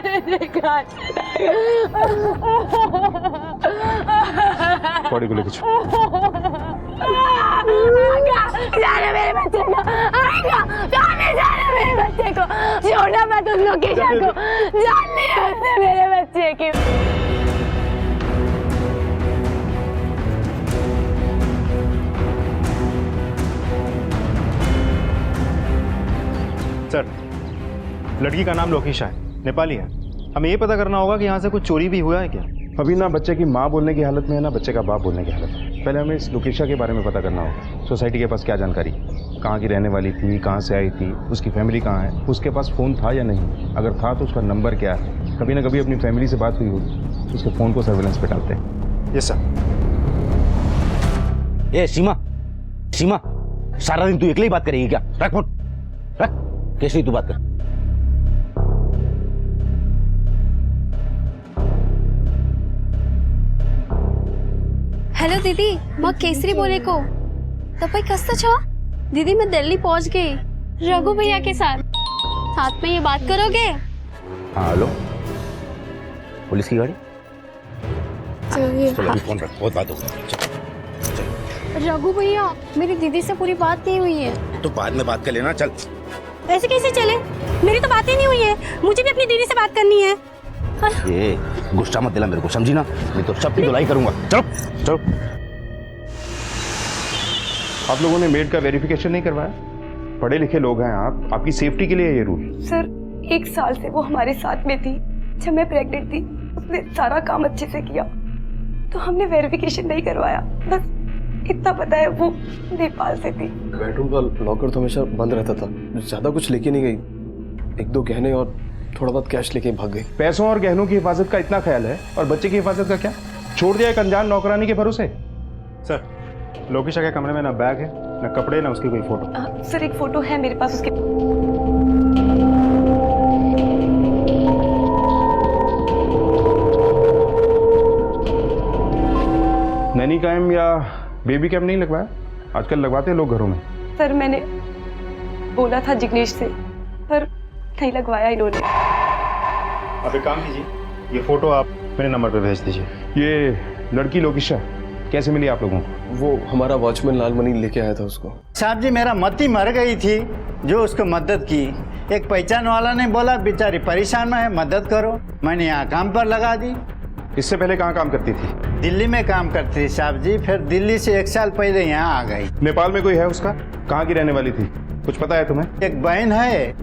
ने देखा चला गया। बॉडी को लेके चलो। जाने मेरे बच्चे को, आएगा, जाने मेरे बच्चे को, जो छोड़ना मत उस लोकेशन को, जान लिया उसने मेरे बच्चे की। सर, लड़की का नाम लोकेशा है, नेपाली है। हमें ये पता करना होगा कि यहाँ से कुछ चोरी भी हुआ है क्या। अभी ना बच्चे की माँ बोलने की हालत में है ना बच्चे का बाप बोलने की हालत में। पहले हमें इस लोकेशा के बारे में पता करना होगा। सोसाइटी के पास क्या जानकारी, कहाँ की रहने वाली थी, कहाँ से आई थी, उसकी फैमिली कहाँ है, उसके पास फ़ोन था या नहीं, अगर था तो उसका नंबर क्या है। कभी ना कभी अपनी फैमिली से बात हुई होगी, उसके फ़ोन को सर्विलेंस पे डालते हैं। Yes sir. ए सीमा, सीमा, सारा दिन तू अकेले ही बात करेगी क्या? रख फोन, रख। कैसे तू बात कर। हेलो दीदी, मैं केसरी बोले को तपाईँ कस्तो छ? दीदी मैं दिल्ली पहुंच गई रघु भैया के साथ में ये बात करोगे? हाँ हेलो, पुलिस की गाड़ी। चलो अभी फोन रख, बहुत बात होगी। रघु भैया, मेरी दीदी से पूरी बात नहीं हुई है। तो बाद में बात कर लेना, चल। ऐसे कैसे चले? मेरी तो बात ही नहीं हुई है, मुझे भी अपनी दीदी से बात करनी है। ये गुस्सा मत दिला मेरे को, समझी ना? मैं तो सबकी धुलाई करूंगा। चलो चलो। आप लोगों ने मेड का वेरिफिकेशन नहीं करवाया? पढ़े लिखे लोग हैं आप, आपकी सेफ्टी के लिए ये रूल। सर 1 साल से वो हमारे साथ में थी। जब मैं प्रेग्नेंट थी उसने सारा काम अच्छे से किया, तो हमने वेरिफिकेशन नहीं करवाया। बस इतना पता है वो नेपाल से थी। बेडरूम का लॉकर तो हमेशा बंद रहता था, ज्यादा कुछ लेके नहीं गई, 1-2 गहने और थोड़ा बहुत कैश लेके भाग गई। पैसों और गहनों की हिफाजत का इतना ख्याल है, और बच्चे की हिफाजत का क्या? छोड़ दिया एक अनजान नौकरानी के भरोसे। सर, लोकेशा के कमरे में ना बैग है, ना कपड़े, ना उसकी कोई फोटो। सर एक फोटो है मेरे पास उसके। नैनी कैम या बेबी कैम नहीं लगवाया? आजकल लगवाते हैं लोग घरों में। सर मैंने बोला था जिग्नेश से, पर नहीं लगवाया इन्होंने। आप एक काम कीजिए, ये फोटो आप मेरे नंबर पे भेज दीजिए। ये लड़की लोकेशा कैसे मिली आप लोगों को? वो हमारा वॉचमैन लालमणि लेके आया था उसको। साहब जी, मेरा मती मर गई थी जो उसको मदद की। एक पहचान वाला ने बोला बेचारी परेशान है, मदद करो। मैंने यहाँ काम पर लगा दी। इससे पहले कहाँ काम करती थी? दिल्ली में काम करती थी साहब जी, फिर दिल्ली से 1 साल पहले यहाँ आ गई। नेपाल में कोई है उसका? कहाँ की रहने वाली थी, कुछ पता है तुम्हें? एक बहन है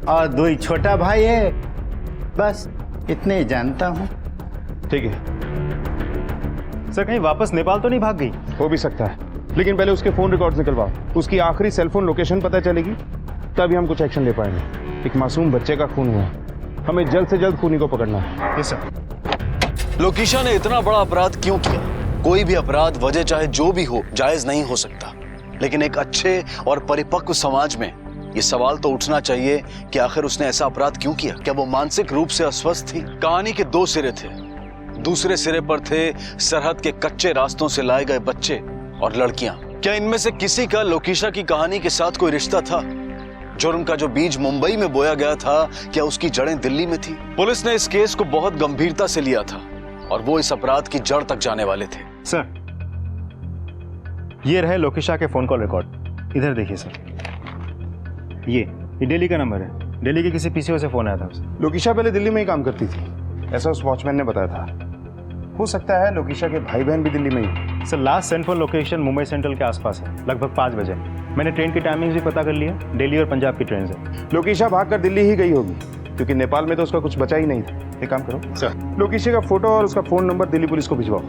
और 2 छोटा भाई है, बस इतने ही जानता हूँ। ठीक है सर, कहीं वापस नेपाल तो नहीं भाग गई? हो भी सकता है, लेकिन पहले उसके फोन रिकॉर्ड्स निकलवाओ, उसकी आखिरी सेलफोन लोकेशन पता चलेगी तभी हम कुछ एक्शन ले पाएंगे। एक मासूम बच्चे का खून हुआ, हमें जल्द से जल्द खूनी को पकड़ना है। Yes sir. लोकेशा ने इतना बड़ा अपराध क्यों किया? कोई भी अपराध, वजह चाहे जो भी हो, जायज नहीं हो सकता, लेकिन एक अच्छे और परिपक्व समाज में ये सवाल तो उठना चाहिए कि आखिर उसने ऐसा अपराध क्यों किया? क्या वो मानसिक रूप से अस्वस्थ थी? कहानी के 2 सिरे थे। दूसरे सिरे पर थे सरहद के कच्चे रास्तों से लाए गए बच्चे और लड़कियां। क्या इनमें से किसी का लोकेशा की कहानी के साथ कोई रिश्ता था? जुर्म का जो बीज मुंबई में बोया गया था, क्या उसकी जड़ें दिल्ली में थी? पुलिस ने इस केस को बहुत गंभीरता से लिया था और वो इस अपराध की जड़ तक जाने वाले थे। सर, ये रहे लोकेशा के फोन कॉल रिकॉर्ड। इधर देखिए सर, ये दिल्ली का नंबर है। दिल्ली के किसी पीसीओ से फोन आया था उसे। लोकेशा पहले दिल्ली में ही काम करती थी, ऐसा उस वॉचमैन ने बताया था। हो सकता है लोकेशा के भाई बहन भी दिल्ली में ही। Sir, last central location Mumbai central के आसपास है, लगभग 5 बजे। मैंने ट्रेन की टाइमिंग भी पता कर लिया, दिल्ली और पंजाब की ट्रेन से। लोकेशा भागकर दिल्ली ही गई होगी, क्योंकि नेपाल में तो उसका कुछ बचा ही नहीं था। एक काम करो सर, लोकेशा का फोटो और उसका फोन नंबर दिल्ली पुलिस को भिजवाओ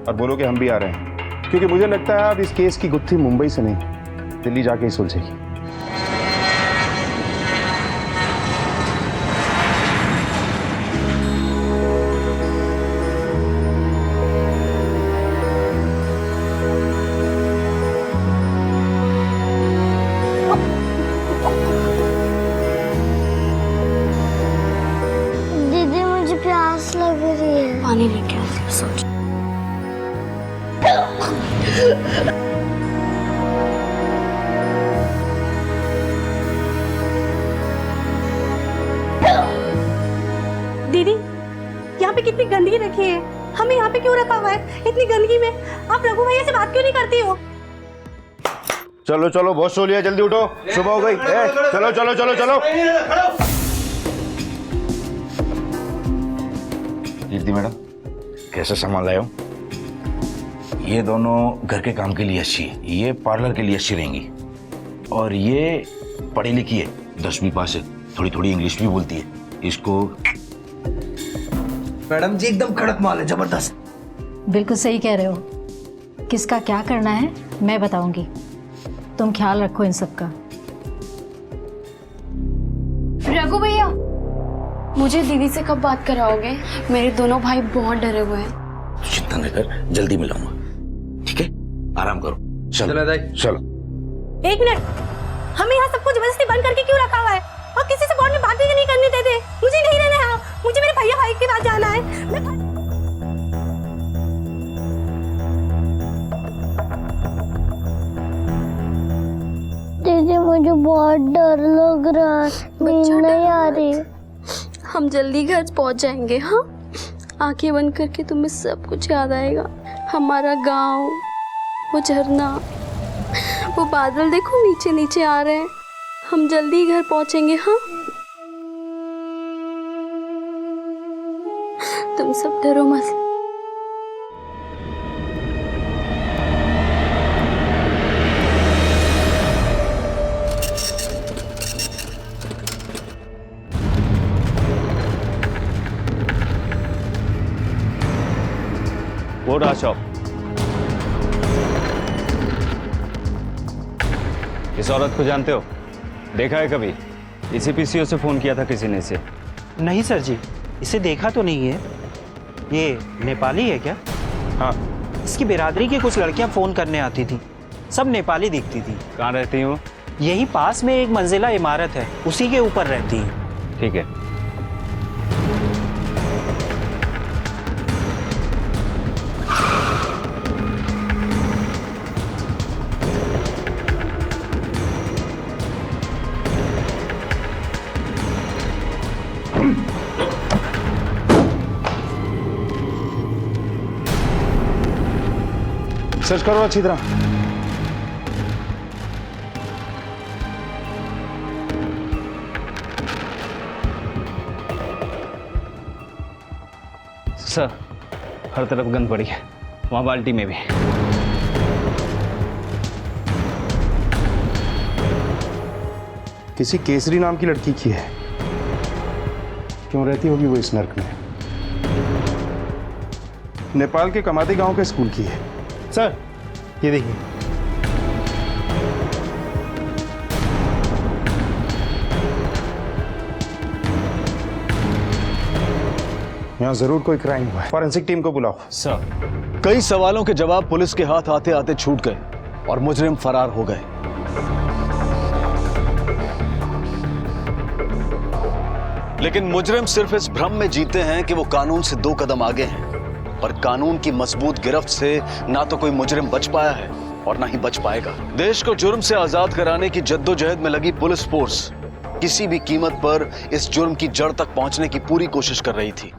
और बोलो कि हम भी आ रहे हैं, क्योंकि मुझे लगता है अब इस केस की गुत्थी मुंबई से नहीं, दिल्ली जाके ही सुलझेगी। दीदी मुझे प्यास लग रही है। पानी लेके आती हूँ, सोच। दीदी, यहाँ पे कितनी गंदगी रखी है, हमें यहाँ पे क्यों रखा हुआ है इतनी गंदगी में? आप रघु भैया से बात क्यों नहीं करती हो? चलो चलो, बहुत सो लिया, जल्दी उठो, सुबह हो गई। चलो चलो चलो चलो। कीर्ति मैडम, कैसे संभाल रहे हो? ये दोनों घर के काम के लिए अच्छी है, ये पार्लर के लिए अच्छी रहेंगी। और ये पढ़ी लिखी है, 10वीं पास है, थोड़ी थोड़ी इंग्लिश भी बोलती है। इसको मैडम जी एकदम कड़क माल है, जबरदस्त। बिल्कुल सही कह रहे हो। किसका क्या करना है मैं बताऊंगी, तुम ख्याल रखो इन सब का। रघु भैया, मुझे दीदी से कब बात कराओगे? मेरे दोनों भाई बहुत डरे हुए हैं। चिंता न कर, जल्दी मिलाऊंगा, ठीक है? आराम करो, चलो चलो। एक मिनट, हमें यहाँ सबको जबरदस्ती बंद करके क्यों रखा हुआ है? और किसी से बोर्ड में बात भी नहीं करने देते। मुझे नहीं रहना है, मुझे मेरे भैया भाई के पास जाना है। दीदी मुझे बहुत डर लग रहा है, नींद नहीं आ रही। हम जल्दी घर पहुंच जाएंगे। हाँ, आंखें बंद करके तुम्हें सब कुछ याद आएगा। हमारा गांव, वो झरना, वो बादल देखो नीचे नीचे आ रहे हैं। हम जल्दी घर पहुंचेंगे। हाँ, तुम सब डरो मत। वो रहा शॉप। इस औरत को जानते हो? देखा है कभी? इसी पीसीओ से फोन किया था किसी ने इसे। नहीं सर जी, इसे देखा तो नहीं है। ये नेपाली है क्या? हाँ। इसकी बिरादरी की कुछ लड़कियां फोन करने आती थी, सब नेपाली दिखती थी। कहाँ रहती हैं वो? यही पास में एक मंजिला इमारत है, उसी के ऊपर रहती है। ठीक है। सर्च करो अच्छी तरह। सर, हर तरफ गंद पड़ी है, वहां बाल्टी में भी। किसी केसरी नाम की लड़की की है। क्यों रहती होगी वो इस नर्क में? नेपाल के कमाती गांव के स्कूल की है। सर, ये देखिए। यहाँ जरूर कोई क्राइम हुआ है। फॉरेंसिक टीम को बुलाओ। सर, कई सवालों के जवाब पुलिस के हाथ आते आते छूट गए और मुजरिम फरार हो गए। लेकिन मुजरिम सिर्फ इस भ्रम में जीते हैं कि वो कानून से 2 कदम आगे हैं, पर कानून की मजबूत गिरफ्त से ना तो कोई मुजरिम बच पाया है और ना ही बच पाएगा। देश को जुर्म से आजाद कराने की जद्दोजहद में लगी पुलिस फोर्स किसी भी कीमत पर इस जुर्म की जड़ तक पहुंचने की पूरी कोशिश कर रही थी।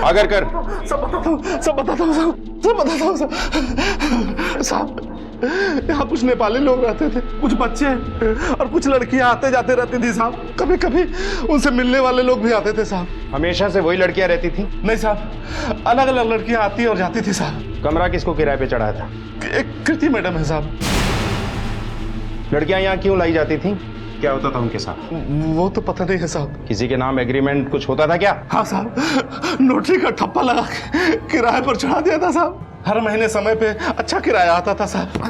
अगर कर सब बताता हूँ साहब। यहाँ कुछ नेपाली लोग रहते थे, कुछ बच्चे और कुछ लड़कियां आते जाते रहती थी साहब। कभी कभी उनसे मिलने वाले लोग भी आते थे साहब। हमेशा से वही लड़कियां रहती थी? नहीं साहब, अलग अलग लड़कियां आती और जाती थी साहब। कमरा किसको किराए पे चढ़ाया था? एक कृति मैडम है साहब। लड़कियां यहाँ क्यों लाई जाती थी? क्या होता था उनके साथ? वो तो पता नहीं है साहब। किसी के नाम एग्रीमेंट कुछ होता था क्या? हाँ साहब, नोटरी का ठप्पा लगा के किराए पर चढ़ा दिया था साहब। हर महीने समय पे अच्छा किराया आता था साहब।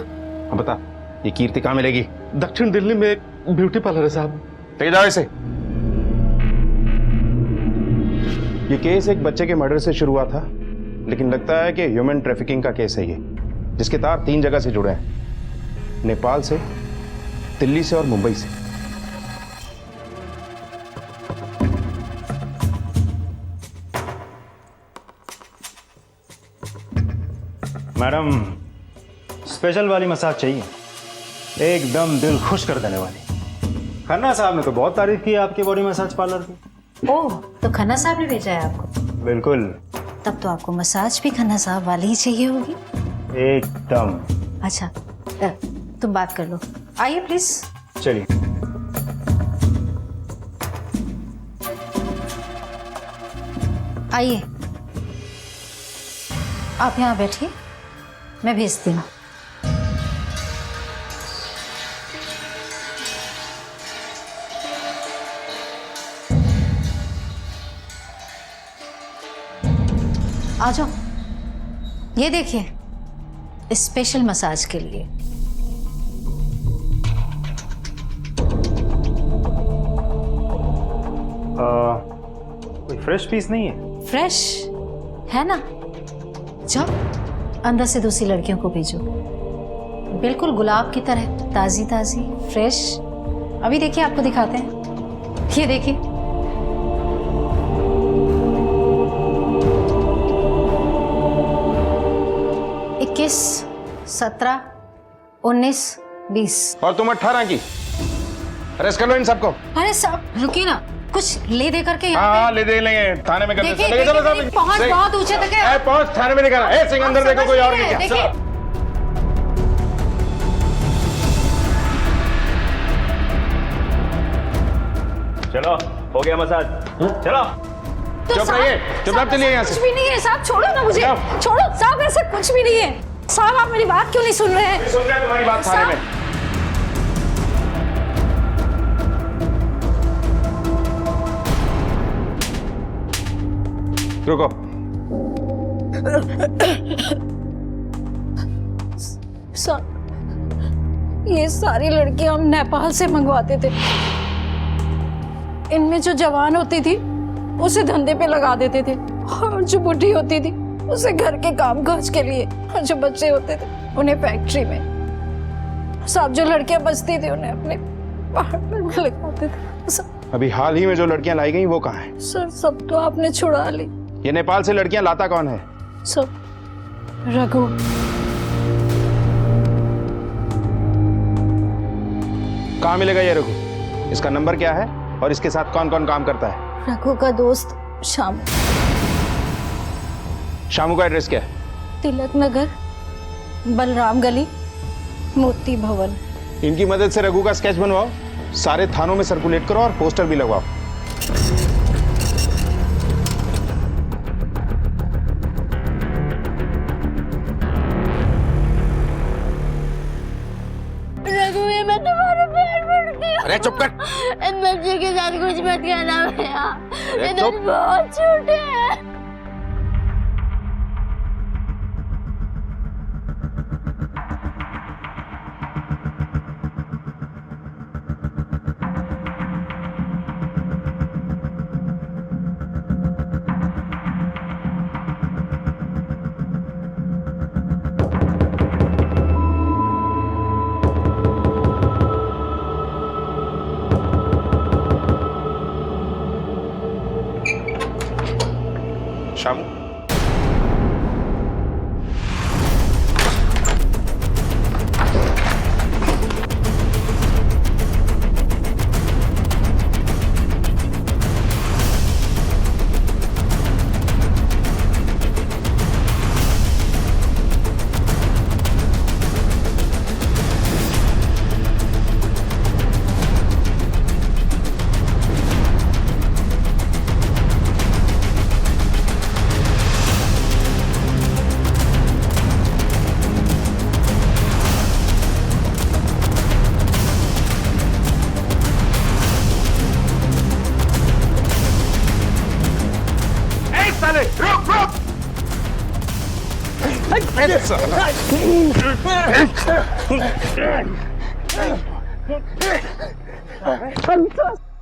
अब बता, ये कीर्ति कहाँ मिलेगी? दक्षिण दिल्ली में एक ब्यूटी पार्लर है साहब। ले जाओ इसे। ये केस एक बच्चे के मर्डर से शुरू हुआ था, लेकिन लगता है कि ह्यूमन ट्रैफिकिंग का केस है ये, जिसके तार 3 जगह से जुड़े हैं, नेपाल से, दिल्ली से और मुंबई से। मैडम, स्पेशल वाली मसाज चाहिए, एकदम दिल खुश कर देने वाली। खन्ना साहब ने तो बहुत तारीफ की आपके बॉडी मसाज पार्लर की। ओह, तो खन्ना साहब ने भेजा है आपको? बिल्कुल। तब तो आपको मसाज भी खन्ना साहब वाली ही चाहिए होगी। एकदम। अच्छा, तुम बात कर लो। आइए प्लीज। चलिए। आइए, आप यहाँ बैठिए, मैं भेजती हूँ। आ जाओ, ये देखिए स्पेशल मसाज के लिए। कोई फ्रेश पीस नहीं है? फ्रेश है ना, जाओ अंदर से दूसरी लड़कियों को भेजो, बिल्कुल गुलाब की तरह ताजी ताजी फ्रेश। अभी देखिए, आपको दिखाते हैं, ये देखिए। इक्कीस, 17, 19, 20। और तुम 18 की। अरेस्ट कर लो इन सबको। अरे साहब रुकिए ना, कुछ ले दे करके यहाँ हाँ ले दे लेंगे, थाने में कर देखिए, लेंगे। चलो देखिए, पहुंच बहुत ऊंचे तक है। पहुंच, थाने में नहीं करा। ए सिंह, अंदर देखो कोई और नहीं क्या। देखिए, चलो हो गया मसाज, चलो। तो चुप साहब, रहिए, चुपचाप चलिए यहाँ कुछ से। भी नहीं है साहब, छोड़ो ना मुझे, छोड़ो साहब, ऐसा कुछ भी नहीं है साहब। आप मेरी बात क्यों नहीं सुन रहे हैं? सुन रहे तुम्हारी बात थाने में। रुको। ये सारी लड़कियां हम नेपाल से मंगवाते थे। इनमें जो जवान होती थी उसे धंधे पे लगा देते थे, और जो बुढ़ी होती थी उसे घर के काम काज के लिए, और जो बच्चे होते थे उन्हें फैक्ट्री में। सब जो लड़कियां बचती थी उन्हें अपने पार्टनर में लगाते थे। अभी हाल ही में जो लड़कियां लाई गई वो कहाँ है? सर सब तो आपने छुड़ा ली। ये नेपाल से लड़कियां लाता कौन है? सब रघु। कहाँ मिलेगा ये रघु? इसका नंबर क्या है और इसके साथ कौन कौन काम करता है? रघु का दोस्त शामू। शामू का एड्रेस क्या है? तिलक नगर, बलराम गली, मोती भवन। इनकी मदद से रघु का स्केच बनवाओ, सारे थानों में सर्कुलेट करो और पोस्टर भी लगवाओ। रघु, मैं तुम्हारे पैर पड़ती हूँ। अरे चुप कर। इन बच्चों के साथ कुछ मत कहना भैया, ये चुप। तो बहुत छोटे हैं। शामू,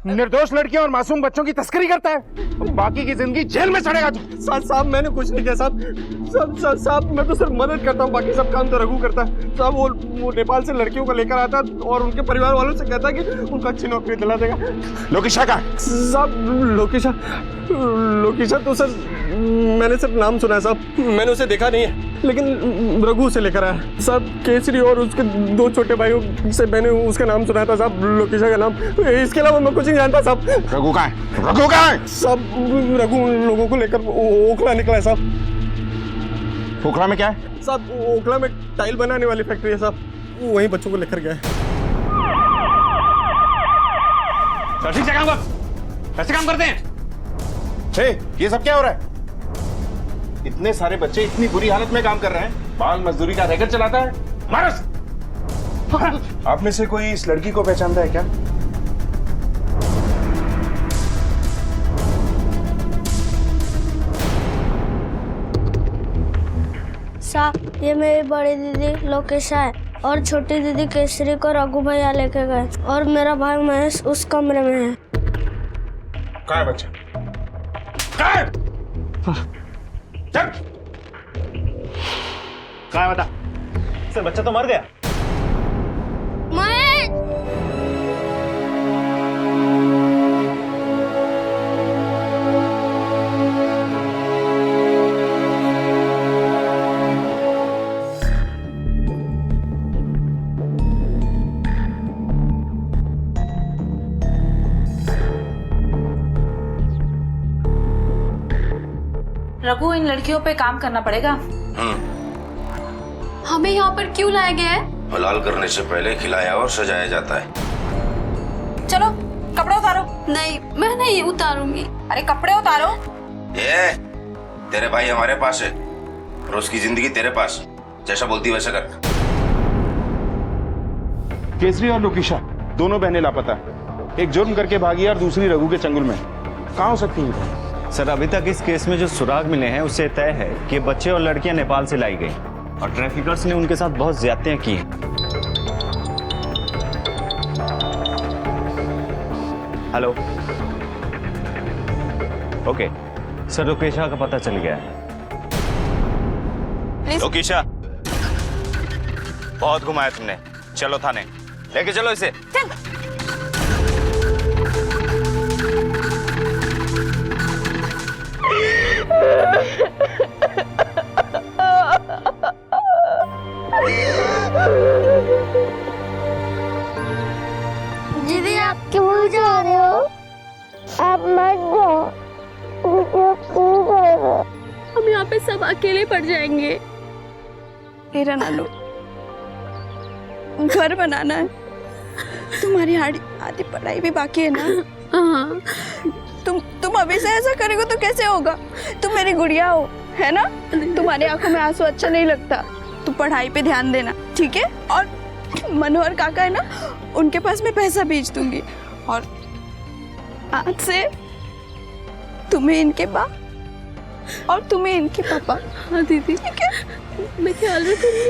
निर्दोष लड़कियों और मासूम बच्चों की तस्करी करता है, बाकी की जिंदगी जेल में सड़ेगा तू। साहब मैंने कुछ नहीं किया साहब। साहब मैं तो सिर्फ मदद करता हूँ, बाकी सब काम तो रघु करता है साहब। वो नेपाल से लड़कियों को लेकर आता और उनके परिवार वालों से कहता कि उनको अच्छी नौकरी दिला देगा। लोकेशा का साहब? लोकेशा तो सर मैंने सिर्फ नाम सुना है साहब, मैंने उसे देखा नहीं है, लेकिन रघु से लेकर आया साहब। केसरी और उसके 2 छोटे भाइयों से मैंने उसका नाम सुना था साहब, लोकेशा का नाम। इसके अलावा मैं कुछ नहीं जानता साहब। रघु कहाँ है? रघु कहाँ है? साहब रघु लोगों को लेकर ओखला निकला है साहब। ओखला में क्या है? साहब ओखला में टाइल बनाने वाली फैक्ट्री है साहब, वहीं बच्चों को लेकर गया है। ठीक से काम कर, कैसे काम करते हैं? हे, ये सब क्या हो रहा है? इतने सारे बच्चे इतनी बुरी हालत में काम कर रहे हैं, बाल मजदूरी का रैकेट चलाता है। मारस! आप में से कोई इस लड़की को पहचानता है क्या? साहब, ये मेरी बड़ी दीदी लोकेशा है और छोटी दीदी केसरी को रघु भैया लेके गए और मेरा भाई महेश उस कमरे में है। कहाँ है बच्चा? कहाँ है? चल! कहाँ है बता? सर बच्चा तो मर गया। महेश! रघु, इन लड़कियों पे काम करना पड़ेगा। हमें यहाँ पर क्यों लाया गया है? हलाल करने से पहले खिलाया और सजाया जाता है। चलो कपड़े उतारो। नहीं, मैं नहीं उतारूंगी। अरे कपड़े उतारो। ये तेरे भाई हमारे पास है और उसकी जिंदगी तेरे पास। जैसा बोलती वैसा कर। केसरी और लोकेशा दोनों बहनें लापता है। एक जुर्म करके भागी और दूसरी रघु के चंगुल में। कहाँ हो सकती है? सर अभी तक इस केस में जो सुराग मिले हैं उससे तय है कि बच्चे और लड़कियां नेपाल से लाई गई और ट्रैफिकर्स ने उनके साथ बहुत ज्यादतियां की हैं। हेलो, ओके सर, लोकेशा का पता चल गया है। लोकेशा, बहुत घुमाया तुमने, चलो थाने लेके चलो इसे। दीदी, आप क्यों जा रहे हो? आप मत जाओ। हम यहाँ पे सब अकेले पड़ जाएंगे। तेरा ना लो, घर बनाना है। तुम्हारी आधी पढ़ाई भी बाकी है ना। हाँ। तुम अभी से ऐसा करोगे तो कैसे होगा? तुम मेरी गुड़िया हो, है ना? तुम्हारी आंखों में आंसू अच्छा नहीं लगता। तुम पढ़ाई पे ध्यान देना, ठीक है? और मनोहर काका है ना, उनके पास मैं पैसा भेज दूंगी और आज से तुम्हें इनके बाप और तुम्हें इनके पापा। हाँ दीदी, ठीक है? मैं ख्याल रखूंगी।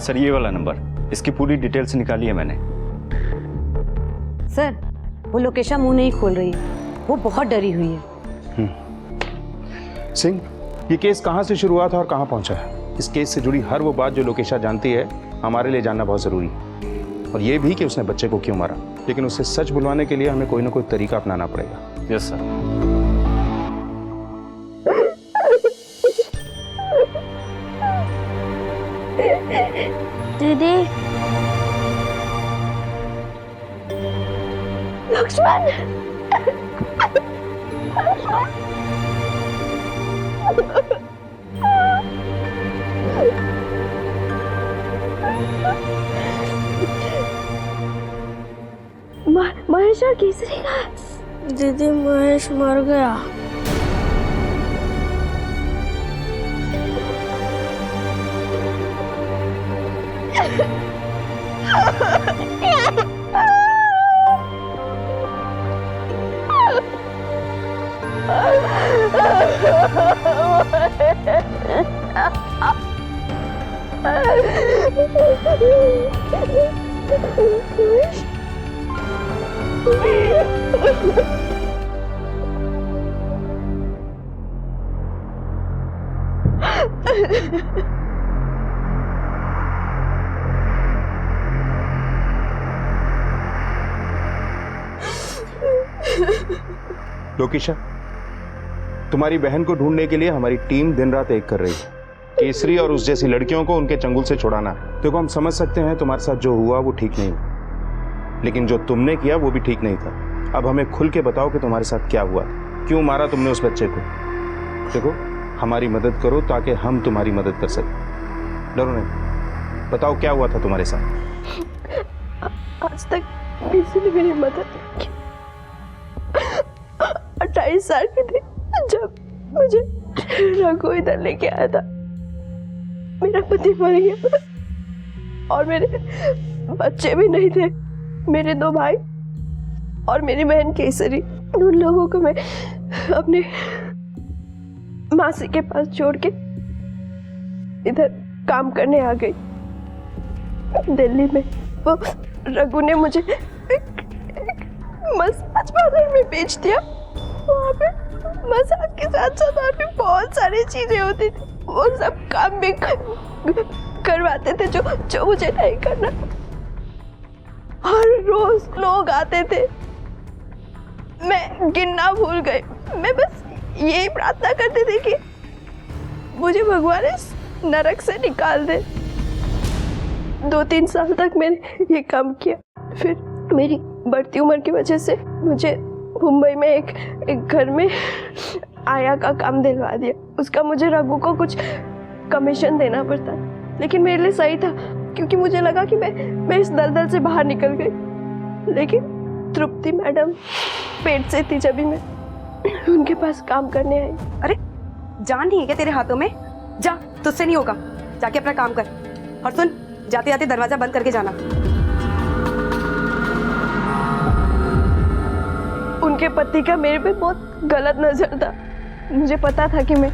सर ये वाला नंबर, इसकी पूरी डिटेल्स निकाली है मैंने। सर, वो लोकेशा मुंह नहीं खोल रही है, वो बहुत डरी हुई है। सिंह, ये केस कहाँ से शुरू हुआ था और कहाँ पहुंचा है? इस केस से जुड़ी हर वो बात जो लोकेशा जानती है हमारे लिए जानना बहुत जरूरी है, और ये भी कि उसने बच्चे को क्यों मारा। लेकिन उसे सच बुलवाने के लिए हमें कोई ना कोई तरीका अपनाना पड़ेगा। Yes sir. दीदी, लक्ष्मण, महेश और केसरी का। दीदी, महेश मर गया। लोकेशा, तुम्हारी बहन को ढूंढने के लिए हमारी टीम दिन रात एक कर रही है। केसरी और उस जैसी लड़कियों को उनके चंगुल से छुड़ाना। देखो, हम समझ सकते हैं तुम्हारे साथ जो हुआ वो ठीक नहीं, लेकिन जो तुमने किया वो भी ठीक नहीं था। अब हमें खुल के बताओ कि तुम्हारे साथ क्या हुआ, क्यों मारा तुमने उस बच्चे को। देखो, हमारी मदद करो ताकि हम तुम्हारी मदद कर सकें। डरो नहीं, बताओ क्या हुआ था तुम्हारे साथ। आज तक किसी ने मेरी मदद नहीं की। 28 साल की थी जब मुझे रघु इधर लेके आया था। मेरा पति मर गया और मेरे बच्चे भी नहीं थे। मेरे 2 भाई और मेरी बहन केसरी, उन लोगों को मैं अपने मासी के पास छोड़ के इधर काम करने आ गई दिल्ली में। वो रघु ने मुझे एक मसाज पार्लर में बेच दिया। वहाँ पे मसाज के साथ साथ और भी बहुत सारी चीजें होती थी। वो सब काम भी करवाते थे जो मुझे नहीं करना। हर रोज लोग आते थे, मैं गिनना भूल गई। मैं बस यही प्रार्थना करती थी कि मुझे भगवान इस नरक से निकाल दे। 2-3 साल तक मैंने ये काम किया। फिर मेरी बढ़ती उम्र की वजह से मुझे मुंबई में एक घर में आया का काम दिलवा दिया। उसका मुझे रघु को कुछ कमीशन देना पड़ता, लेकिन मेरे लिए सही था क्योंकि मुझे लगा कि मैं इस दलदल से बाहर निकल गई। लेकिन तृप्ति मैडम पेट से थी जब मैं उनके पास काम करने आई। अरे जान नहीं है क्या तेरे हाथों में? जा, तुझसे नहीं होगा, जाके अपना काम कर। और सुन, जाते जाते दरवाजा बंद करके जाना। उनके पति का मेरे पे बहुत गलत नजर था। मुझे पता था कि मैं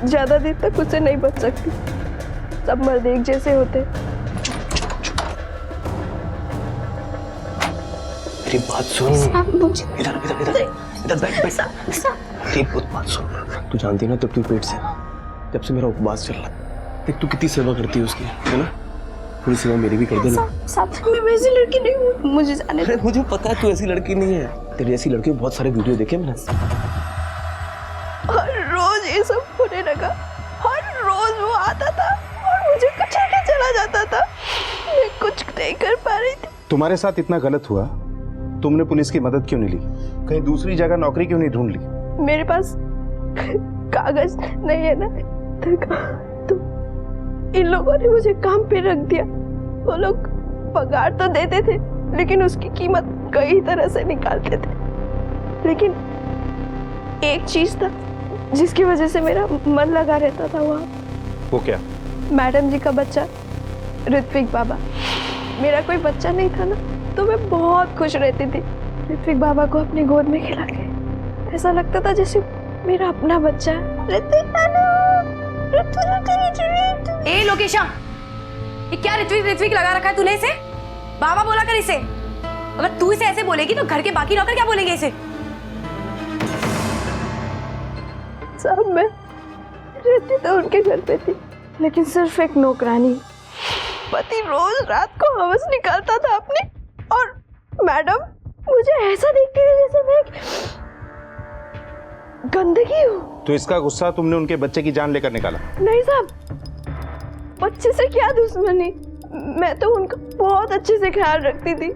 ज्यादा देर तक उससे नहीं बच सकती। सब मर्द एक जैसे होते। मेरी बात सुन। इधर बैठ। मेरी बात सुन। तू जानती ना, तब तू पेट से जब से मेरा उपवास चल रहा है। देख तू कितनी सेवा करती है उसकी, है ना? थोड़ी सेवा मेरी भी कर देना। मैं वैसी लड़की नहीं हूँ, मुझे जाने दे। मुझे पता है तू ऐसी लड़की नहीं है। तेरी ऐसी लड़की बहुत सारे वीडियो देखे मैंने। हर रोज ये सब होने लगा। हर रोज वो आता था और मुझे कुचल के चला जाता था। मैं कुछ नहीं कर पा रही थी। तुम्हारे साथ इतना गलत हुआ, तुमने पुलिस की मदद क्यों नहीं ली? कहीं दूसरी जगह नौकरी क्यों नहीं ढूंढ ली? मेरे पास कागज नहीं है ना, तो इन लोगों ने मुझे काम पे रख दिया। वो लोग पगार तो देते थे, लेकिन उसकी कीमत कई तरह से निकालते थे। लेकिन एक चीज था जिसकी वजह से मेरा मन लगा रहता था वहाँ। वो क्या? मैडम जी का बच्चा ऋत्विक बाबा। मेरा कोई बच्चा नहीं था ना, तो मैं बहुत खुश रहती थी ऋत्विक बाबा को अपनी गोद में खिला के। ऐसा लगता था जैसे मेरा अपना बच्चा है। ए लोकेशा, ये क्या ऋत्विक लगा रखा है तूने इसे? बाबा बोला कर इसे। अगर तू इसे ऐसे बोलेगी तो घर के बाकी नौकर क्या बोलेंगे इसे? सब मैं रहती तो उनके घर पे थी, लेकिन सिर्फ एक नौकरानी। पति रोज रात को हवस निकालता था अपनी, और मैडम मुझे ऐसा देखती थी जैसे मैं गंदगी हूँ। तो इसका गुस्सा तुमने उनके बच्चे की जान लेकर निकाला? नहीं साहब, बच्चे से क्या दुश्मनी। मैं तो उनका बहुत अच्छे से ख्याल रखती थी।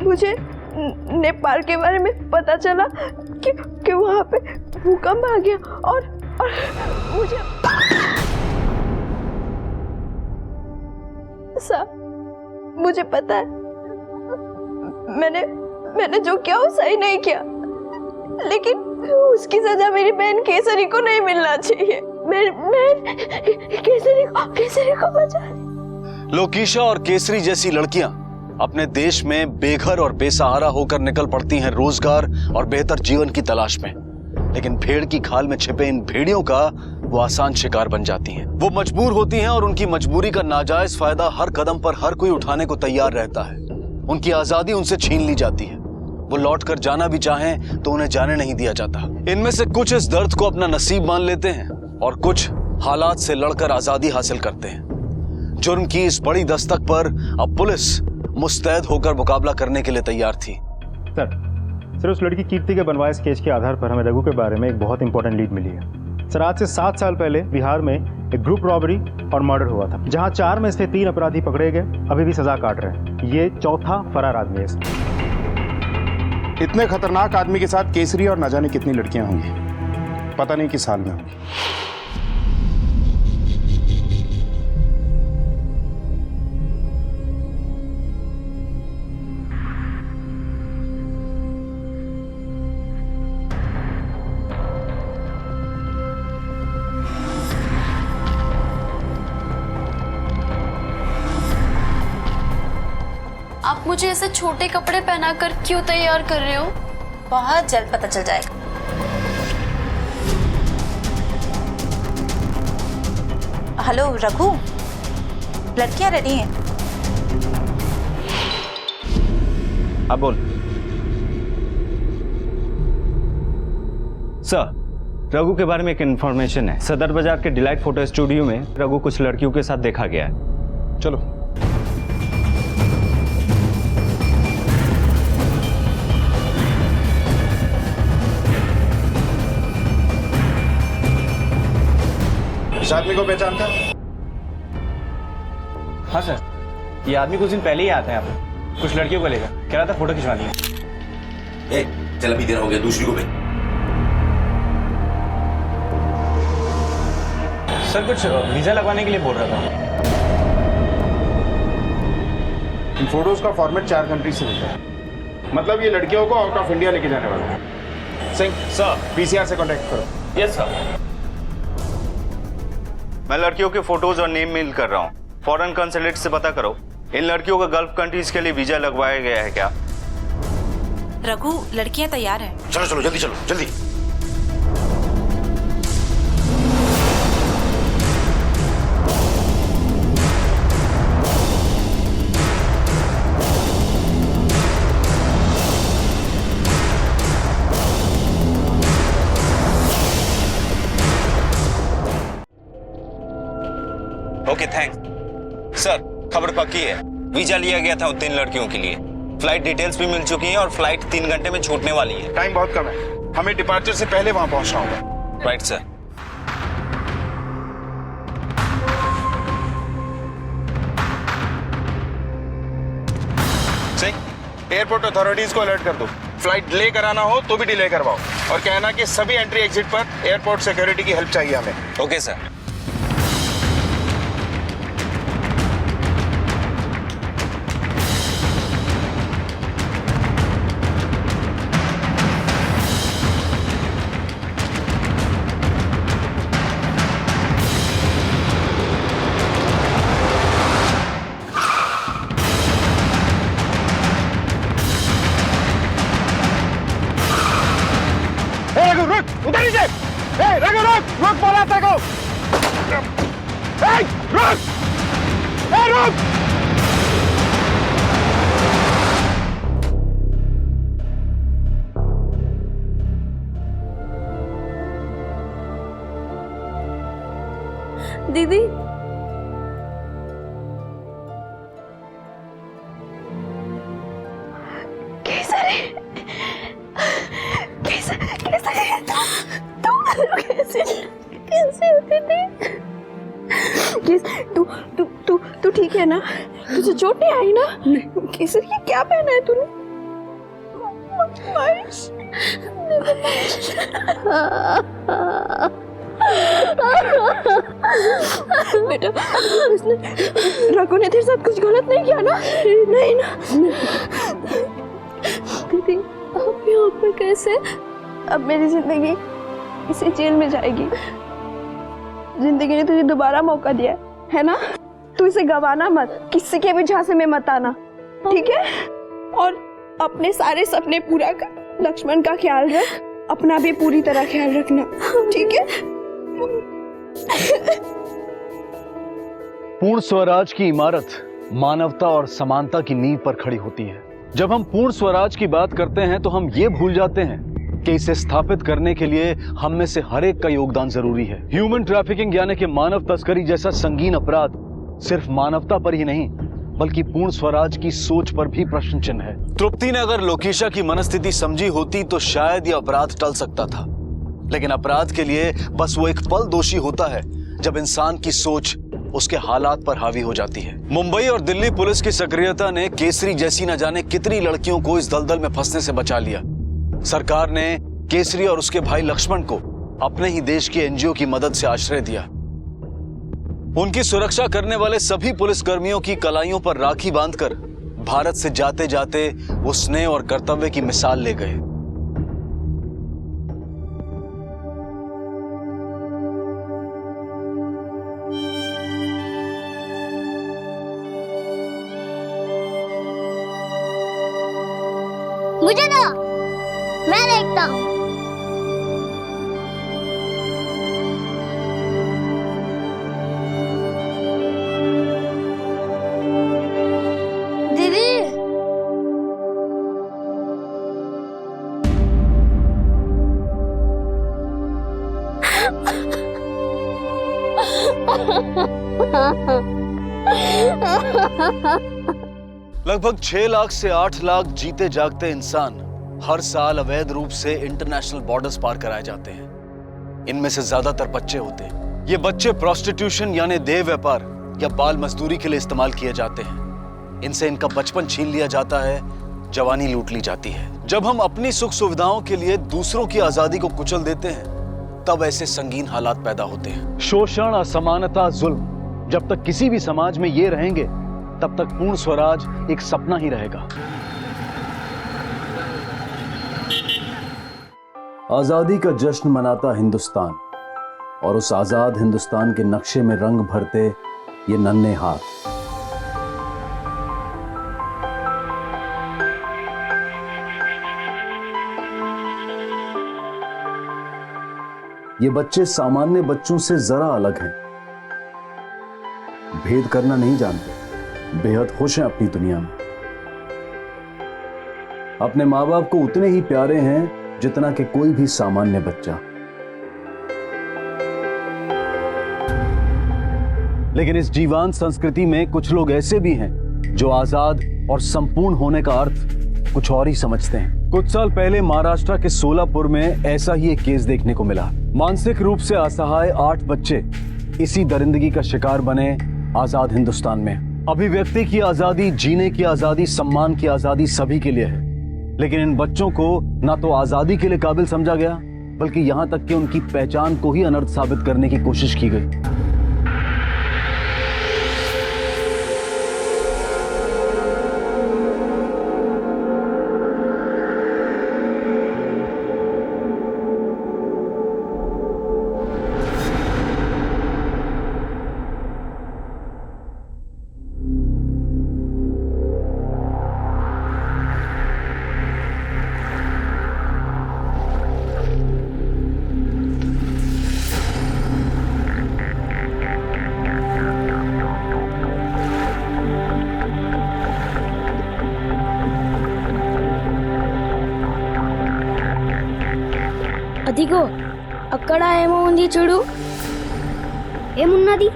मुझे नेपाल के बारे में पता चला कि वहाँ पे भूकंप आ गया, और मुझे साहब मुझे पता है मैंने जो किया वो सही नहीं किया, लेकिन उसकी सजा मेरी बहन केसरी को नहीं मिलना चाहिए। मेरी बहन केसरी को बचा। लोकेशा और केसरी जैसी लड़कियां अपने देश में बेघर और बेसहारा होकर निकल पड़ती हैं रोजगार और बेहतर जीवन की तलाश में, लेकिन भेड़ की खाल में छिपे इन भेड़ियों का वो आसान शिकार बन जाती हैं। वो मजबूर होती हैं और उनकी मजबूरी का नाजायज फायदा हर कदम पर हर कोई उठाने को तैयार रहता है। उनकी आजादी उनसे छीन ली जाती है। वो लौट कर जाना भी चाहें तो उन्हें जाने नहीं दिया जाता। इनमें से कुछ इस दर्द को अपना नसीब मान लेते हैं और कुछ हालात से लड़कर आजादी हासिल करते हैं। जुर्म की इस बड़ी दस्तक पर अब पुलिस मुस्तैद होकर मुकाबला करने के लिए तैयार थी। सर उस लड़की कीर्ति के बनवाइस केस के आधार पर हमें रघु के बारे में एक बहुत इंपॉर्टेंट लीड मिली है। सर आज से 7 साल पहले बिहार में एक ग्रुप रॉबरी और मर्डर हुआ था, जहां 4 में से 3 अपराधी पकड़े गए, अभी भी सजा काट रहे हैं। ये चौथा फरार आदमी है। इतने खतरनाक आदमी के साथ केसरी और न जाने कितनी लड़कियां होंगी, पता नहीं किस हाल में होंगी। मुझे ऐसे छोटे कपड़े पहनाकर क्यों तैयार कर रहे हो? बहुत जल्द पता चल जाएगा। हेलो रघु, लड़कियां रेडी हैं। अब बोल। सर, रघु के बारे में एक इन्फॉर्मेशन है। सदर बाजार के डिलाइट फोटो स्टूडियो में रघु कुछ लड़कियों के साथ देखा गया है। चलो। इस आदमी को पहचानता? हाँ सर, ये आदमी कुछ दिन पहले ही आता है यहाँ पे, कुछ लड़कियों को लेकर कह रहा था फोटो खिंचवा दिए। चल अभी देर हो गया, दूसरी को भेज। सर कुछ वीजा लगवाने के लिए बोल रहा था। इन फोटोज का फॉर्मेट 4 कंट्री से मिलता है, मतलब ये लड़कियों को आउट ऑफ इंडिया लेके जाने वाला है। सिंह सर, पीसीआर से कांटेक्ट करो। Yes sir. मैं लड़कियों के फोटोज और नेम मेल कर रहा हूँ। फॉरेन कंसुलेट से पता करो इन लड़कियों का गल्फ कंट्रीज के लिए वीजा लगवाया गया है क्या। रघु, लड़कियां तैयार हैं। चलो चलो जल्दी चलो जल्दी। ओके थैंक्स सर, खबर पक्की है। वीजा लिया गया था उन 3 लड़कियों के लिए। फ्लाइट डिटेल्स भी मिल चुकी हैं और फ्लाइट 3 घंटे में छूटने वाली है। टाइम बहुत कम है, हमें डिपार्चर से पहले वहां पहुंचना होगा। Right sir. सही, एयरपोर्ट अथॉरिटीज को अलर्ट कर दो। फ्लाइट डिले कराना हो तो भी डिले करवाओ और कहना कि सभी एंट्री एग्जिट पर एयरपोर्ट सिक्योरिटी की हेल्प चाहिए हमें। Okay sir. उधर नीचे। रघु रुक बोला तेरे को। रुक। रुक। दीदी, कैसा रे? कैसे होते थे? तू ठीक है ना? तुझे चोट नहीं आई ना? केसर ये क्या पहना है तूने? बेटा, रघु ने तेरे साथ कुछ गलत नहीं किया ना? नहीं ना? दीदी, आप यहाँ पर कैसे? अब मेरी जिंदगी इसी जेल में जाएगी। जिंदगी ने तुझे दोबारा मौका दिया है ना? तू इसे गवाना मत, किसी के भी झांसे में मत आना, ठीक है? और अपने सारे सपने पूरा कर, लक्ष्मण का ख्याल रख, अपना भी पूरी तरह ख्याल रखना, ठीक है? पूर्ण स्वराज की इमारत मानवता और समानता की नींव पर खड़ी होती है। जब हम पूर्ण स्वराज की बात करते हैं तो हम ये भूल जाते हैं कि इसे स्थापित करने के लिए हम में से हर एक का योगदान जरूरी है। ह्यूमन ट्रैफिकिंग यानी कि मानव तस्करी जैसा संगीन अपराध सिर्फ मानवता पर ही नहीं बल्कि पूर्ण स्वराज की सोच पर भी प्रश्न चिन्ह है। तृप्ति ने अगर लोकेशा की मनस्थिति समझी होती तो शायद यह अपराध टल सकता था, लेकिन अपराध के लिए बस वो एक पल दोषी होता है जब इंसान की सोच उसके हालात पर हावी हो जाती है। मुंबई और दिल्ली पुलिस की सक्रियता ने केसरी जैसी न जाने कितनी लड़कियों को इस दलदल में फंसने से बचा लिया। सरकार ने केसरी और उसके भाई लक्ष्मण को अपने ही देश के एनजीओ की मदद से आश्रय दिया। उनकी सुरक्षा करने वाले सभी पुलिस कर्मियों की कलाइयों पर राखी बांधकर भारत से जाते जाते वो स्नेह और कर्तव्य की मिसाल ले गए। मुझे दो, मैं देखता हूँ। दीदी लगभग 6 लाख से 8 लाख जीते जागते इंसान हर साल अवैध रूप से इंटरनेशनल बॉर्डर्स पार कराए जाते हैं। इनमें से ज्यादातर बच्चे होते हैं। ये बच्चे प्रोस्टिट्यूशन यानी देह व्यापार या बाल मजदूरी के लिए इस्तेमाल किए जाते हैं। इनसे इनका बचपन छीन लिया जाता है, जवानी लूट ली जाती है। जब हम अपनी सुख सुविधाओं के लिए दूसरों की आजादी को कुचल देते हैं, तब ऐसे संगीन हालात पैदा होते हैं। शोषण, असमानता, जुल्म, जब तक किसी भी समाज में ये रहेंगे, तब तक पूर्ण स्वराज एक सपना ही रहेगा। आजादी का जश्न मनाता हिंदुस्तान, और उस आजाद हिंदुस्तान के नक्शे में रंग भरते ये नन्हे हाथ। ये बच्चे सामान्य बच्चों से जरा अलग हैं। भेद करना नहीं जानते, बेहद खुश हैं अपनी दुनिया में। अपने माँ बाप को उतने ही प्यारे हैं जितना कि कोई भी सामान्य बच्चा। लेकिन इस जीवांत संस्कृति में कुछ लोग ऐसे भी हैं जो आजाद और संपूर्ण होने का अर्थ कुछ और ही समझते हैं। कुछ साल पहले महाराष्ट्र के सोलापुर में ऐसा ही एक केस देखने को मिला। मानसिक रूप से असहाय 8 बच्चे इसी दरिंदगी का शिकार बने आजाद हिंदुस्तान में। अभिव्यक्ति की आजादी, जीने की आजादी, सम्मान की आजादी सभी के लिए है, लेकिन इन बच्चों को ना तो आजादी के लिए काबिल समझा गया, बल्कि यहां तक कि उनकी पहचान को ही अनर्थ साबित करने की कोशिश की गई। అదిగో అక్కడ ఏమో ఉంది చూడు. ఏమున్నది?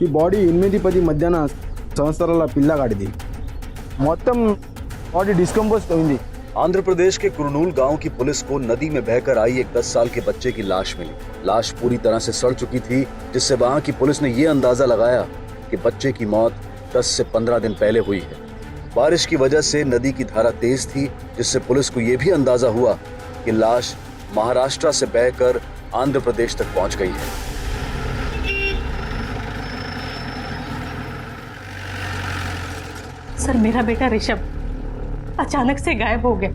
ఈ బాడీ 8-10 మధ్యాహ్న సంవత్సరాల పిల్లగాడిది. మొత్తం బాడీ డిస్కంపోజ్ అయింది. आंध्र प्रदेश के कुरनूल गांव की पुलिस को नदी में बहकर आई एक 10 साल के बच्चे की लाश मिली। लाश पूरी तरह से सड़ चुकी थी, जिससे वहां की पुलिस ने यह अंदाजा लगाया कि बच्चे की मौत 10 से 15 दिन पहले हुई है। बारिश की वजह से नदी की धारा तेज थी, जिससे पुलिस को यह भी अंदाजा हुआ कि लाश महाराष्ट्र से बहकर आंध्र प्रदेश तक पहुंच गई है। सर, मेरा बेटा ऋषभ अचानक से गायब हो गया,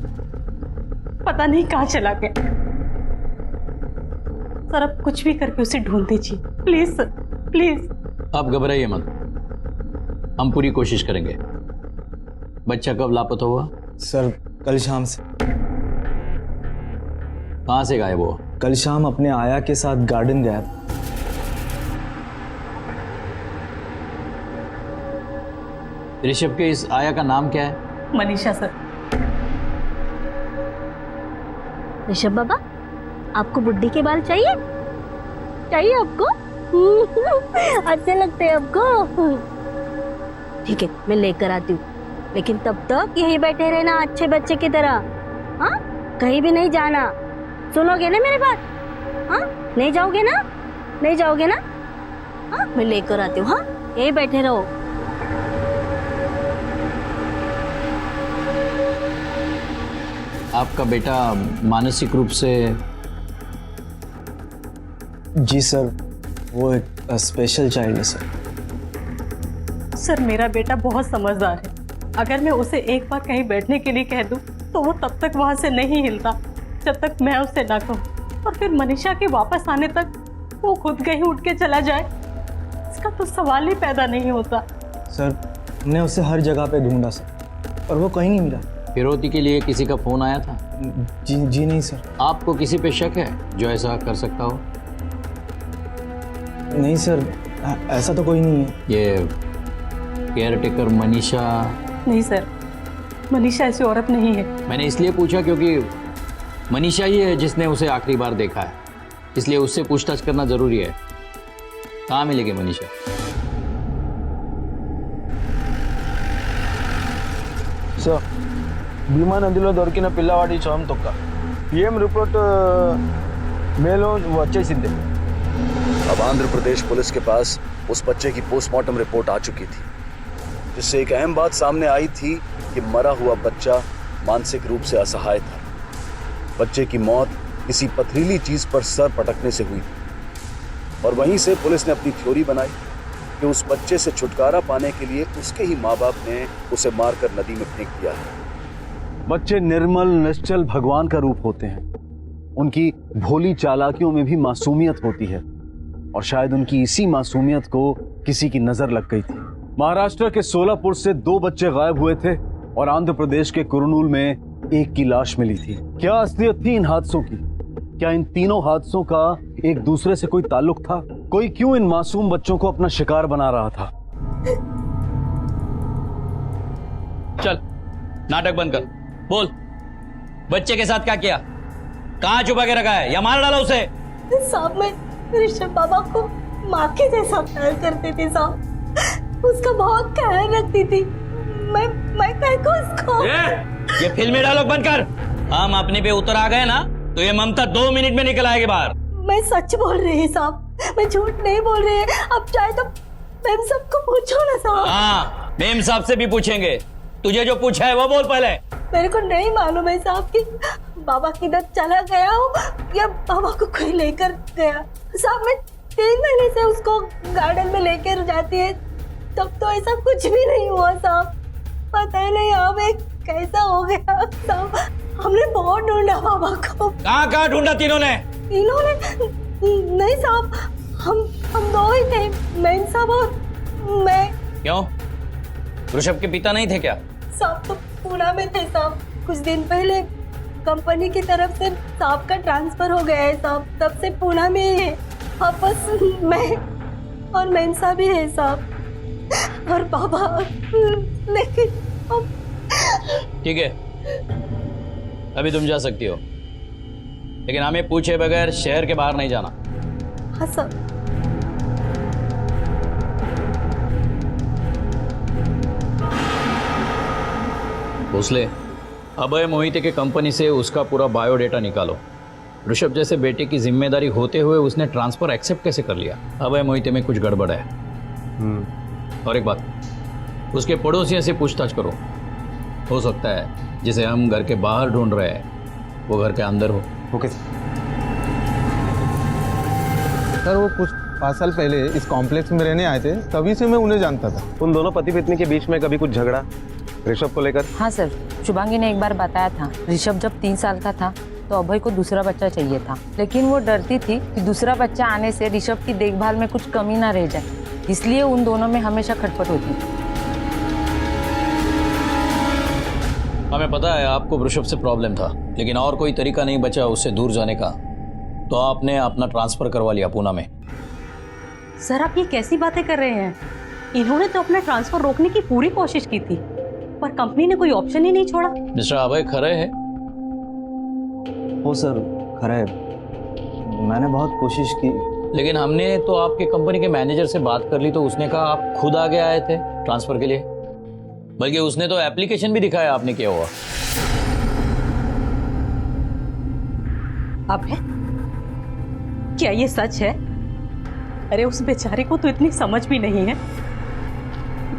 पता नहीं कहाँ चला गया। सर, अब कुछ भी करके उसे ढूंढ दीजिए प्लीज सर, प्लीज। आप घबराइए मत, हम पूरी कोशिश करेंगे। बच्चा कब लापता हुआ? सर, कल शाम से। कहाँ से गायब हुआ? कल शाम अपने आया के साथ गार्डन गया था। ऋषभ के इस आया का नाम क्या है? मनीषा सर। ऋषभ बाबा, आपको बुड्ढी के बाल चाहिए? चाहिए आपको? अच्छे लगते हैं आपको? ठीक है, मैं लेकर आती हूँ, लेकिन तब तक यहीं बैठे रहना अच्छे बच्चे की तरह। हाँ, कहीं भी नहीं जाना। सुनोगे ना मेरी बात? हाँ, नहीं जाओगे ना? नहीं जाओगे ना? हाँ, मैं लेकर आती हूँ। हाँ, यहीं बैठे रहो। आपका बेटा मानसिक रूप से? जी सर, वो एक स्पेशल चाइल्ड है सर। सर, मेरा बेटा बहुत समझदार है, अगर मैं उसे एक बार कहीं बैठने के लिए कह दूं तो वो तब तक वहां से नहीं हिलता जब तक मैं उसे ना कहूं। और फिर मनीषा के वापस आने तक वो खुद कहीं उठ के चला जाए, इसका तो सवाल ही पैदा नहीं होता। सर हमने उसे हर जगह पे ढूंढा सर, पर वो कहीं नहीं मिला। फिरौती के लिए किसी का फोन आया था? जी नहीं सर। आपको किसी पे शक है जो ऐसा कर सकता हो? नहीं सर, ऐसा तो कोई नहीं है। ये केयरटेकर मनीषा? नहीं सर, मनीषा ऐसी औरत नहीं है। मैंने इसलिए पूछा क्योंकि मनीषा ही है जिसने उसे आखिरी बार देखा है, इसलिए उससे पूछताछ करना जरूरी है। कहाँ मिलेगी मनीषा? सर, భీమా నదిలో దొరికిన పిల్లవాడి శవం తొక్క ఏం రిపోర్ట్ మేలో వచ్చేసింది। अब आंध्र प्रदेश पुलिस के पास उस बच्चे की पोस्टमार्टम रिपोर्ट आ चुकी थी, जिससे एक अहम बात सामने आई थी कि मरा हुआ बच्चा मानसिक रूप से असहाय था। बच्चे की मौत किसी पथरीली चीज पर सर पटकने से हुई थी और वहीं से पुलिस ने अपनी थ्योरी बनाई कि उस बच्चे से छुटकारा पाने के लिए उसके ही माँ बाप ने उसे मारकर नदी में फेंक दिया है। बच्चे निर्मल निश्चल भगवान का रूप होते हैं, उनकी भोली चालाकियों में भी मासूमियत होती है और शायद उनकी इसी मासूमियत को किसी की नजर लग गई थी। महाराष्ट्र के सोलापुर से 2 बच्चे गायब हुए थे और आंध्र प्रदेश के कुरनूल में एक की लाश मिली थी। क्या असलियत थी इन हादसों की? क्या इन तीनों हादसों का एक दूसरे से कोई ताल्लुक था? कोई क्यों इन मासूम बच्चों को अपना शिकार बना रहा था? चल नाटक बंद कर, बोल बच्चे के साथ क्या किया? कहाँ छुपा के रखा है या मार डाला उसे? साहब मैं ऋषभ बाबा को माँ के जैसा प्यार करती थी साहब, उसका बहुत ख्याल रखती थी। मैं फेंकू उसको। ये फिल्मी डायलॉग बंद कर। हम अपने पे उतर आ गए ना तो ये ममता 2 मिनट में निकल आएगी बाहर। मैं सच बोल रही हूँ साहब, मैं झूठ नहीं बोल रही है। अब चाहे तो मेम साहब को पूछो ना साहब। हाँ, मेम साहब से भी पूछेंगे। तुझे जो पूछा है वो बोल पहले। मेरे को नहीं मालूम है साहब कि बाबा किधर चला गया हो या बाबा को कोई लेकर गया। साहब मैं 3 महीने से उसको गार्डन में लेकर जाती है, तब तो ऐसा कुछ भी नहीं हुआ साहब। पता नहीं हमें कैसा हो गया साहब। हमने बहुत ढूंढा बाबा को। कहाँ ढूंढा तीनों ने? नहीं साहब, हम 2 ही थे, मैम साहब और मैं। क्यों, ऋषभ के पिता नहीं थे क्या? साहब तो पुणे में थे साहब। कुछ दिन पहले कंपनी की तरफ से साहब का ट्रांसफर हो गया है साहब, तब से पुणे में ही है। अब बस मैं और मैम साहब ही है साहब और बाबा। लेकिन ठीक है, अभी तुम जा सकती हो, लेकिन हमें पूछे बगैर शहर के बाहर नहीं जाना। हाँ साहब। भोसले, अभय मोहिते के कंपनी से उसका पूरा बायोडेटा निकालो। ऋषभ जैसे बेटे की जिम्मेदारी होते हुए उसने ट्रांसफर एक्सेप्ट कैसे कर लिया? अभय मोहिते में कुछ गड़बड़ है। और एक बात, उसके पड़ोसियों से पूछताछ करो। हो सकता है जिसे हम घर के बाहर ढूंढ रहे हैं वो घर के अंदर हो। ओके सर, वो कुछ 5 साल पहले इस कॉम्प्लेक्स में रहने आए थे, तभी से मैं उन्हें जानता था। उन दोनों पति पत्नी के बीच में कभी कुछ झगड़ा ऋषभ को लेकर? हाँ सर, शुभांगी ने एक बार बताया था ऋषभ जब 3 साल का था तो अभय को दूसरा बच्चा चाहिए था, लेकिन वो डरती थी कि दूसरा बच्चा आने से ऋषभ की देखभाल में कुछ कमी ना रह जाए, इसलिए उन दोनों में हमेशा खटपट होती थी। हमें पता है आपको ऋषभ से प्रॉब्लम था, लेकिन और कोई तरीका नहीं बचा उससे दूर जाने का, तो आपने अपना ट्रांसफर करवा लिया पुणे में। सर आप ये कैसी बातें कर रहे हैं? इन्होंने तो अपना ट्रांसफर रोकने की पूरी कोशिश की थी, पर कंपनी ने कोई ऑप्शन ही नहीं छोड़ा। मिस्टर अभय खरे है? हो सर, खरा है, मैंने बहुत कोशिश की, लेकिन हमने तो आपके कंपनी के मैनेजर से बात कर ली तो उसने कहा आप खुद आगे आए थे ट्रांसफर के लिए, बल्कि उसने तो एप्लीकेशन भी दिखाया आपने किया हुआ। अभय, क्या ये सच है? अरे उस बेचारे को तो इतनी समझ भी नहीं है,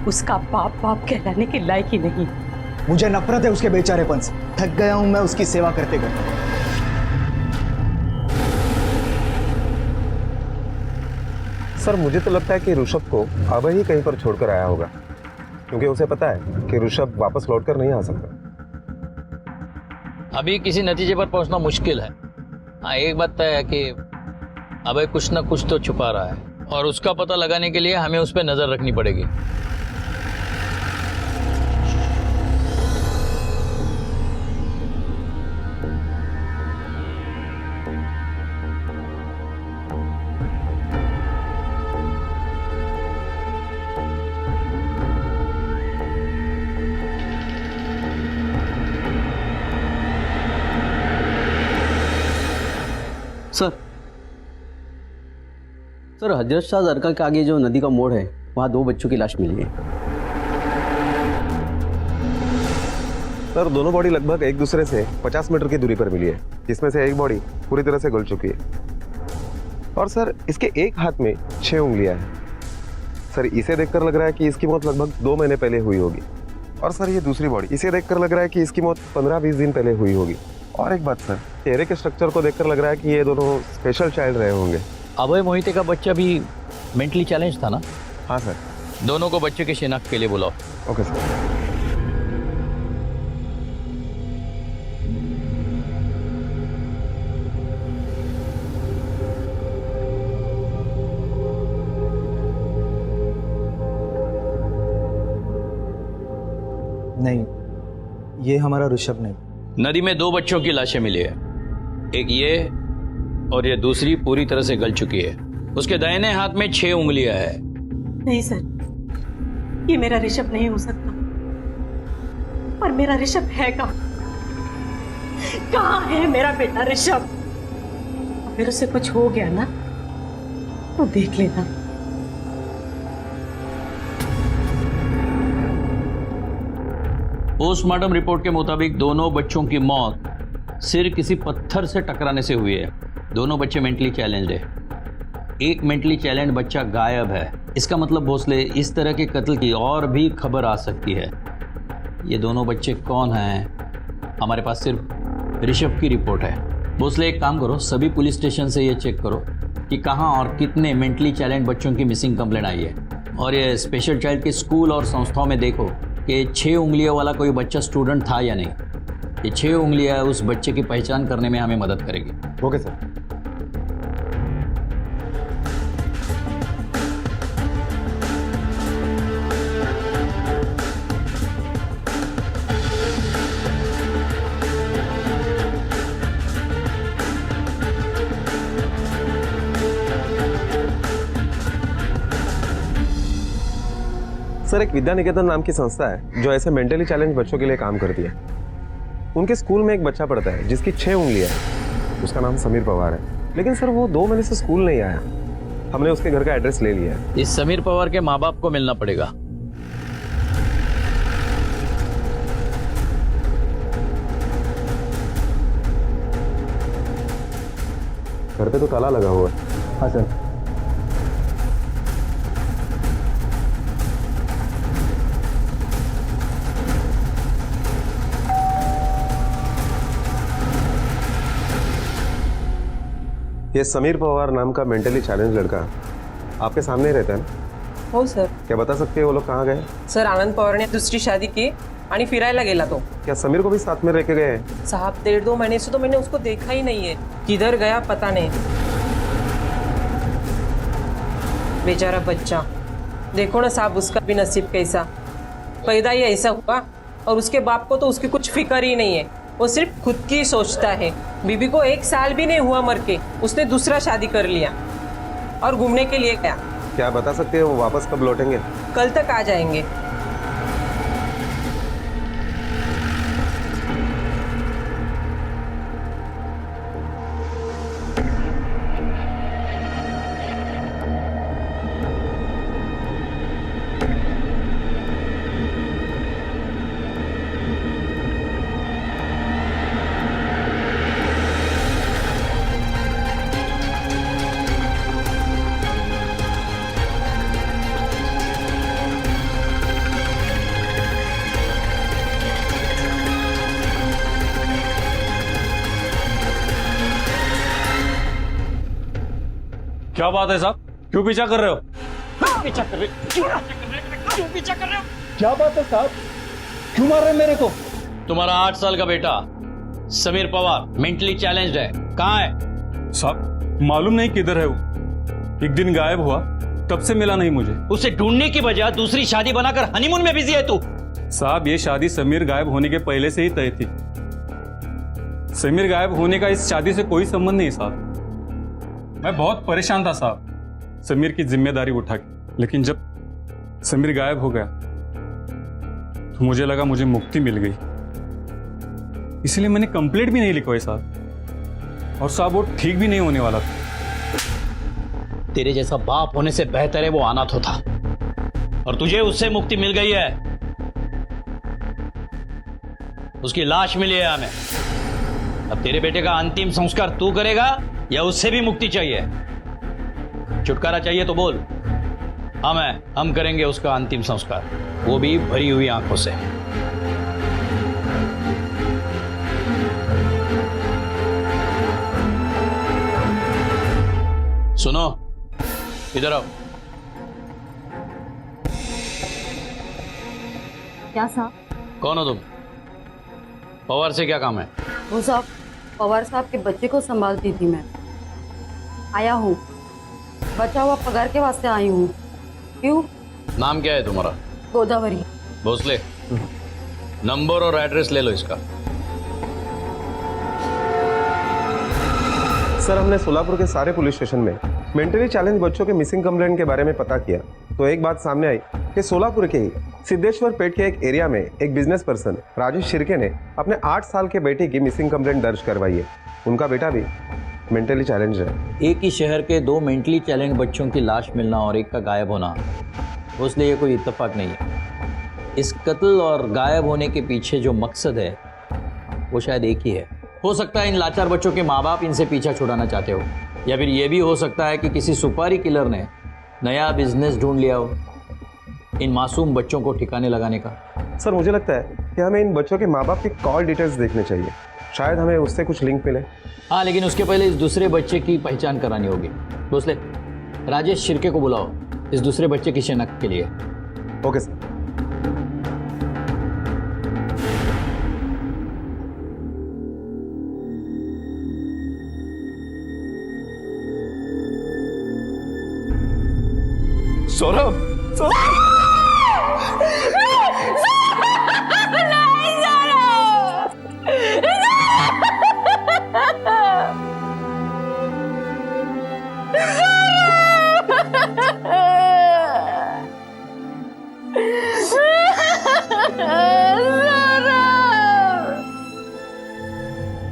उसका बाप कहलाने के लायक ही नहीं। मुझे नफरत है उसके बेचारेपन से, थक गया हूं मैं उसकी सेवा करते करते। सर मुझे तो लगता है कि ऋषभ को अभय ही कहीं पर छोड़कर आया होगा। क्योंकि उसे पता है कि ऋषभ वापस लौटकर नहीं आ सकता। अभी किसी नतीजे पर पहुंचना मुश्किल है। हाँ, एक बात तय है कि अभय कुछ ना कुछ तो छुपा रहा है और उसका पता लगाने के लिए हमें उस पर नजर रखनी पड़ेगी। सर हजरत शाह दरगाह के आगे जो नदी का मोड़ है वहाँ 2 बच्चों की लाश मिली है। सर दोनों बॉडी लगभग एक दूसरे से 50 मीटर की दूरी पर मिली है, जिसमें से एक बॉडी पूरी तरह से गल चुकी है और सर इसके एक हाथ में 6 उंगलियां हैं। सर इसे देखकर लग रहा है कि इसकी मौत लगभग 2 महीने पहले हुई होगी। और सर ये दूसरी बॉडी, इसे देखकर लग रहा है कि इसकी मौत 15-20 दिन पहले हुई होगी। और एक बात सर, चेहरे के स्ट्रक्चर को देखकर लग रहा है कि ये दोनों स्पेशल चाइल्ड रहे होंगे। अभय मोहिते का बच्चा भी मेंटली चैलेंज था ना? हाँ सर। दोनों को बच्चे के शिनाख्त के लिए बुलाओ। Okay sir. नहीं, ये हमारा ऋषभ नहीं। नदी में 2 बच्चों की लाशें मिली है, एक ये और ये दूसरी पूरी तरह से गल चुकी है। उसके दाहिने हाथ में 6 उंगलियां है। नहीं सर, ये मेरा ऋषभ नहीं हो सकता। और मेरा ऋषभ है कहाँ है मेरा बेटा ऋषभ? अगर उसे कुछ हो गया ना तो देख लेना। पोस्टमार्टम रिपोर्ट के मुताबिक दोनों बच्चों की मौत सिर किसी पत्थर से टकराने से हुई है। दोनों बच्चे मेंटली चैलेंज्ड है। एक मेंटली चैलेंज बच्चा गायब है। इसका मतलब भोसले इस तरह के कत्ल की और भी खबर आ सकती है। ये दोनों बच्चे कौन हैं? हमारे पास सिर्फ ऋषभ की रिपोर्ट है। भोसले एक काम करो, सभी पुलिस स्टेशन से ये चेक करो कि कहाँ और कितने मेंटली चैलेंज बच्चों की मिसिंग कंप्लेंट आई है। और ये स्पेशल चाइल्ड के स्कूल और संस्थाओं में देखो कि 6 उंगलियों वाला कोई बच्चा स्टूडेंट था या नहीं। ये 6 उंगलियां उस बच्चे की पहचान करने में हमें मदद करेगी। Okay sir. सर एक विद्या निकेतन नाम की संस्था है जो ऐसे मेंटली चैलेंज बच्चों के लिए काम करती है। उनके स्कूल में एक बच्चा पढ़ता है जिसकी 6 उंगलियां हैं। उसका नाम समीर पवार है, लेकिन सर वो 2 महीने से स्कूल नहीं आया। हमने उसके घर का एड्रेस ले लिया है। इस समीर पवार के माँ बाप को मिलना पड़ेगा। घर पे तो ताला लगा हुआ है। हाँ सर। ये समीर पवार नाम का मेंटली चैलेंज लड़का आपके सामने ही रहता है ना? हो सर। क्या बता सकते हैं वो लोग कहाँ गए? सर आनंद पवार ने दूसरी शादी की आणि फिरायला गेला तो। क्या समीर को भी साथ में लेके गए? साहब 1.5-2 महीने से तो मैंने उसको देखा ही नहीं है। किधर गया पता नहीं। बेचारा बच्चा, देखो ना साहब उसका भी नसीब कैसा। पैदा ही ऐसा हुआ और उसके बाप को तो उसकी कुछ फिक्र ही नहीं है। वो सिर्फ खुद की सोचता है। बीबी को 1 साल भी नहीं हुआ मर के, उसने दूसरा शादी कर लिया और घूमने के लिए गया। क्या बता सकते हैं वो वापस कब लौटेंगे? कल तक आ जाएंगे। क्या बात है साहब, क्यों पीछा कर रहे हो? क्यों पीछा कर रहे हो? क्यों पीछा कर रहे हो? क्या बात है साहब, क्यों मार रहे हैं मेरे को? तुम्हारा 8 साल का बेटा समीर पवार मेंटली चैलेंज्ड है, कहाँ है? साहब मालूम नहीं किधर है वो, एक दिन गायब हुआ, तब से मिला नहीं मुझे। उसे ढूंढने की बजाय दूसरी शादी बनाकर हनीमून में बिजी है तू। साहब ये शादी समीर गायब होने के पहले से ही तय थी। समीर गायब होने का इस शादी से कोई संबंध नहीं साहब। मैं बहुत परेशान था साहब समीर की जिम्मेदारी उठा के, लेकिन जब समीर गायब हो गया तो मुझे लगा मुझे मुक्ति मिल गई, इसलिए मैंने कंप्लेंट भी नहीं लिखवाई साहब। और साहब वो ठीक भी नहीं होने वाला था। तेरे जैसा बाप होने से बेहतर है वो अनाथ होता, और तुझे उससे मुक्ति मिल गई है। उसकी लाश मिली है हमें। अब तेरे बेटे का अंतिम संस्कार तू करेगा या उससे भी मुक्ति चाहिए? छुटकारा चाहिए तो बोल, हम करेंगे उसका अंतिम संस्कार, वो भी भरी हुई आंखों से। सुनो, इधर आओ। क्या साहब? कौन हो तुम? पवार से क्या काम है? वो साहब, पवार साहब के बच्चे को संभालती थी मैं। आया हूँ, बचा हुआ पगार के वास्ते आई हूँ। क्यों? नाम क्या है तुम्हारा? गोदावरी। भोसले, नंबर और एड्रेस ले लो इसका। सर हमने सोलापुर के सारे पुलिस स्टेशन में मेंटली चैलेंज बच्चों के मिसिंग कंप्लेंट के बारे में पता किया, तो एक बात सामने आई कि सोलापुर के ही सिद्धेश्वर पेट के एक एरिया में एक बिजनेस पर्सन राजेश शिर्के ने अपने 8 साल के बेटे की मिसिंग कंप्लेंट दर्ज करवाई है। उनका बेटा भी मेंटली चैलेंज है। एक ही शहर के 2 मेंटली चैलेंज बच्चों की लाश मिलना और एक का गायब होना, उसलिए ये कोई इत्तेफाक नहीं है। इस कत्ल और गायब होने के पीछे जो मकसद है वो शायद एक ही है। हो सकता है इन लाचार बच्चों के माँ बाप इनसे पीछा छुड़ाना चाहते हो, या फिर ये भी हो सकता है कि किसी सुपारी किलर ने नया बिजनेस ढूंढ लिया हो इन मासूम बच्चों को ठिकाने लगाने का। सर मुझे लगता है कि हमें इन बच्चों के माँ बाप की कॉल डिटेल्स देखने चाहिए, शायद हमें उससे कुछ लिंक मिले। हाँ, लेकिन उसके पहले इस दूसरे बच्चे की पहचान करानी होगी। भोसले, राजेश शिर्के को बुलाओ इस दूसरे बच्चे की शिनाख्त के लिए। Okay sir. सौरभ,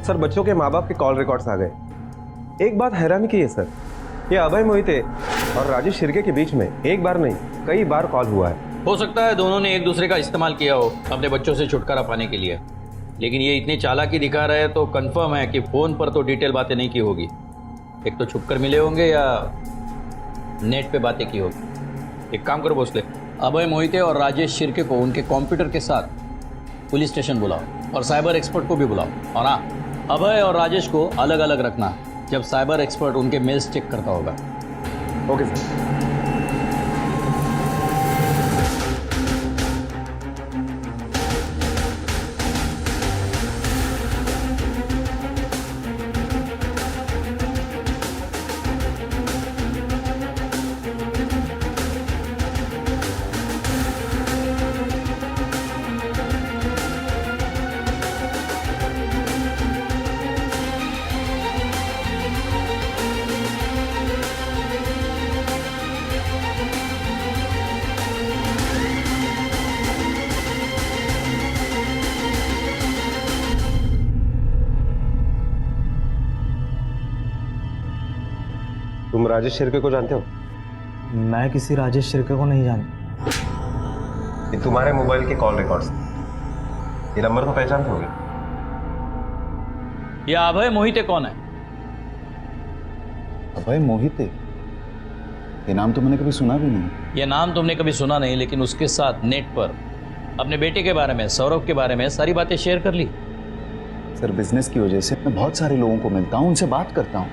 सर बच्चों के माँ बाप के कॉल रिकॉर्ड्स आ गए। एक बात हैरानी की है सर, ये अभय मोहिते और राजेश शिर्के के बीच में एक बार नहीं कई बार कॉल हुआ है। हो सकता है दोनों ने एक दूसरे का इस्तेमाल किया हो अपने बच्चों से छुटकारा पाने के लिए, लेकिन ये इतनी चालाकी दिखा रहे हैं तो कंफर्म है कि फोन पर तो डिटेल बातें नहीं की होगी। एक तो छुपकर मिले होंगे या नेट पे बातें की होगी। एक काम करो भोसले, अभय मोहिते और राजेश शिर्के को उनके कंप्यूटर के साथ पुलिस स्टेशन बुलाओ और साइबर एक्सपर्ट को भी बुलाओ। और हाँ, अभय और राजेश को अलग अलग रखना जब साइबर एक्सपर्ट उनके मेल्स चेक करता होगा। Okay sir. तुम राजेश शिर्के को जानते हो? मैं किसी राजेश शिर्के को नहीं जानता। ये तुम्हारे मोबाइल के कॉल रिकॉर्ड्स, ये नंबर को पहचानते होगे? ये अभय मोहिते कौन है? अभय मोहिते? ये नाम तो मैंने कभी सुना भी नहीं। ये नाम तुमने कभी सुना नहीं, लेकिन उसके साथ नेट पर अपने बेटे के बारे में, सौरभ के बारे में सारी बातें शेयर कर ली। सर बिजनेस की वजह से मैं बहुत सारे लोगों को मिलता हूँ, उनसे बात करता हूँ,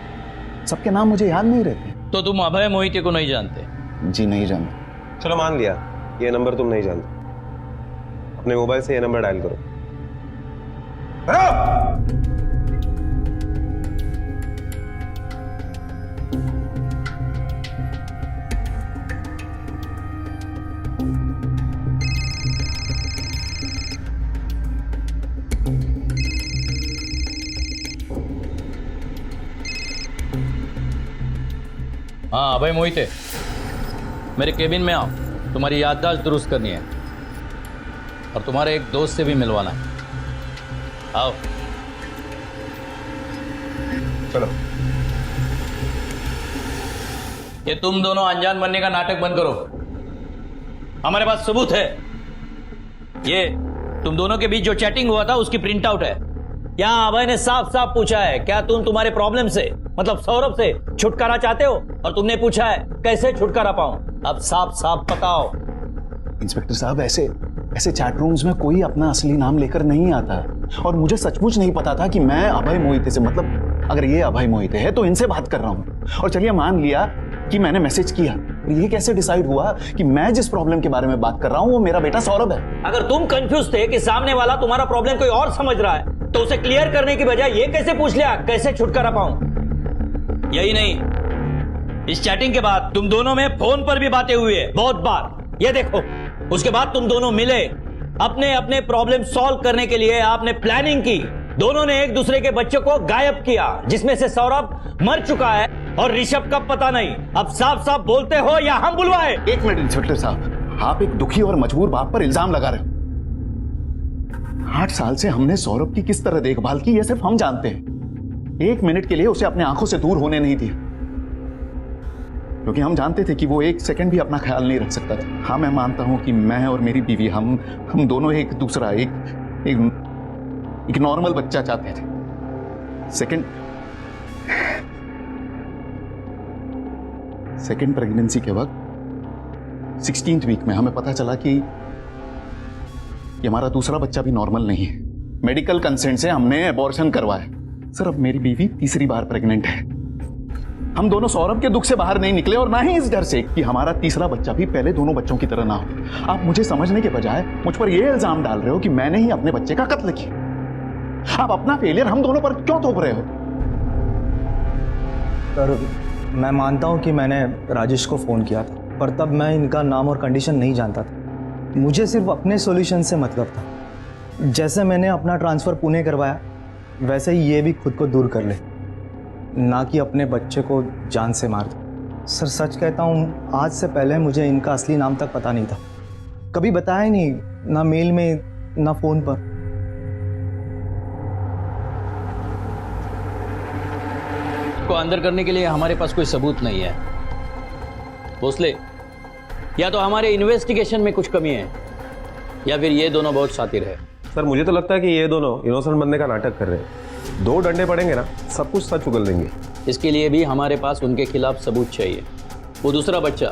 सबके नाम मुझे याद नहीं रहते। तो तुम अभय मोहिते को नहीं जानते? जी नहीं जानते। चलो मान लिया ये नंबर तुम नहीं जानते, अपने मोबाइल से ये नंबर डायल करो। हाँ अभय मोहिते, मेरे केबिन में आओ, तुम्हारी याददाश्त दुरुस्त करनी है और तुम्हारे एक दोस्त से भी मिलवाना है। आओ। चलो। ये तुम दोनों अनजान बनने का नाटक बंद करो, हमारे पास सबूत है। ये तुम दोनों के बीच जो चैटिंग हुआ था उसकी प्रिंट आउट है। यहाँ अभय ने साफ साफ पूछा है, क्या तुम तुम्हारे प्रॉब्लम से मतलब सौरभ से छुटकारा चाहते हो, और तुमने पूछा है कैसे छुटकारा पाऊं। अब साफ साफ बताओ। इंस्पेक्टर साहब, ऐसे चैट रूम्स में कोई अपना असली नाम लेकर नहीं आता, और मुझे सचमुच नहीं पता था कि मैं अभय मोहिते से, मतलब अगर ये अभय मोहिते है तो इनसे बात कर रहा हूँ। और चलिए मान लिया कि मैंने मैसेज किया, ये कैसे डिसाइड हुआ कि मैं जिस प्रॉब्लम के बारे में बात कर रहा हूँ वो मेरा बेटा सौरभ है? अगर तुम कंफ्यूज थे कि सामने वाला तुम्हारा प्रॉब्लम कोई और समझ रहा है, तो उसे क्लियर करने की बजाय ये कैसे पूछ लिया कैसे छुटकारा पाऊं? यही नहीं, इस चैटिंग के बाद तुम दोनों में फोन पर भी बातें हुई है बहुत बार, ये देखो। उसके बाद तुम दोनों मिले, अपने अपने प्रॉब्लम सॉल्व करने के लिए आपने प्लानिंग की। दोनों ने एक दूसरे के बच्चों को गायब किया, जिसमें से सौरभ मर चुका है और ऋषभ का पता नहीं। अब साफ साफ बोलते हो या हम बुलवाए? एक मिनट इंस्पेक्टर साहब, आप एक दुखी और मजबूर बाप पर इल्जाम लगा रहे हो। 8 साल से हमने सौरभ की किस तरह देखभाल की ये सिर्फ हम जानते हैं। 1 मिनट के लिए उसे अपने आंखों से दूर होने नहीं दिया, क्योंकि हम जानते थे कि वो 1 सेकंड भी अपना ख्याल नहीं रख सकता था। हाँ, मैं मानता हूं कि मैं और मेरी बीवी हम दोनों एक दूसरा एक नॉर्मल बच्चा चाहते थे। सेकंड प्रेगनेंसी के वक्त 16th वीक में हमें पता चला कि ये हमारा दूसरा बच्चा भी नॉर्मल नहीं है। मेडिकल कंसेंट से हमने एबॉर्शन करवाया। सर, अब मेरी बीवी तीसरी बार प्रेग्नेंट है। हम दोनों सौरभ के दुख से बाहर नहीं निकले, और ना ही इस डर से कि हमारा तीसरा बच्चा भी पहले दोनों बच्चों की तरह ना हो। आप मुझे समझने के बजाय मुझ पर यह इल्जाम डाल रहे हो कि मैंने ही अपने बच्चे का कत्ल किया। आप अपना फेलियर हम दोनों पर क्यों थोप रहे हो? सर, मैं मानता हूं कि मैंने राजेश को फ़ोन किया था, पर तब मैं इनका नाम और कंडीशन नहीं जानता था। मुझे सिर्फ अपने सॉल्यूशन से मतलब था। जैसे मैंने अपना ट्रांसफ़र पुणे करवाया, वैसे ही ये भी खुद को दूर कर ले, ना कि अपने बच्चे को जान से मार दे। सर, सच कहता हूँ, आज से पहले मुझे इनका असली नाम तक पता नहीं था। कभी बताया नहीं, ना मेल में ना फ़ोन पर। को अंदर करने के लिए हमारे पास कोई सबूत नहीं है भोसले। या तो हमारे इन्वेस्टिगेशन में कुछ कमी है, या फिर ये दोनों बहुत शातिर है। सर, मुझे तो लगता है कि ये दोनों इनोसेंट बनने का नाटक कर रहे हैं। 2 डंडे पड़ेंगे ना, सब कुछ सच उगल देंगे। इसके लिए भी हमारे पास उनके खिलाफ सबूत चाहिए। वो दूसरा बच्चा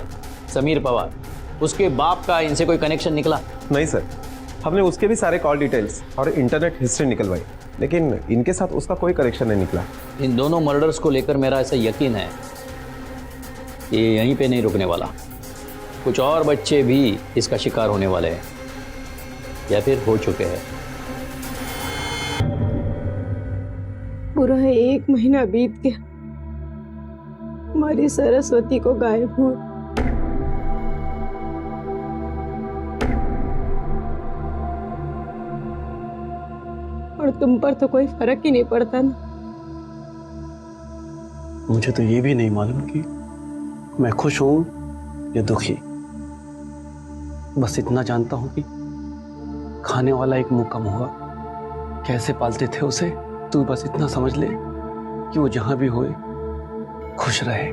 समीर पवार, उसके बाप का इनसे कोई कनेक्शन निकला? नहीं सर, हमने उसके भी सारे कॉल डिटेल्स और इंटरनेट हिस्ट्री निकलवाई, लेकिन इनके साथ उसका कोई कनेक्शन नहीं निकला। इन दोनों मर्डर्स को लेकर मेरा ऐसा यकीन है ये यहीं पे नहीं रुकने वाला। कुछ और बच्चे भी इसका शिकार होने वाले हैं, या फिर हो चुके हैं। पूरा 1 महीना बीत गया, हमारी सरस्वती को गायब हुआ। और तुम पर तो कोई फर्क ही नहीं पड़ता ना। मुझे तो ये भी नहीं मालूम कि मैं खुश हूं या दुखी। बस इतना जानता हूं कि खाने वाला एक मुंह कम हुआ। कैसे पालते थे उसे, तू बस इतना समझ ले कि वो जहां भी होए खुश रहे।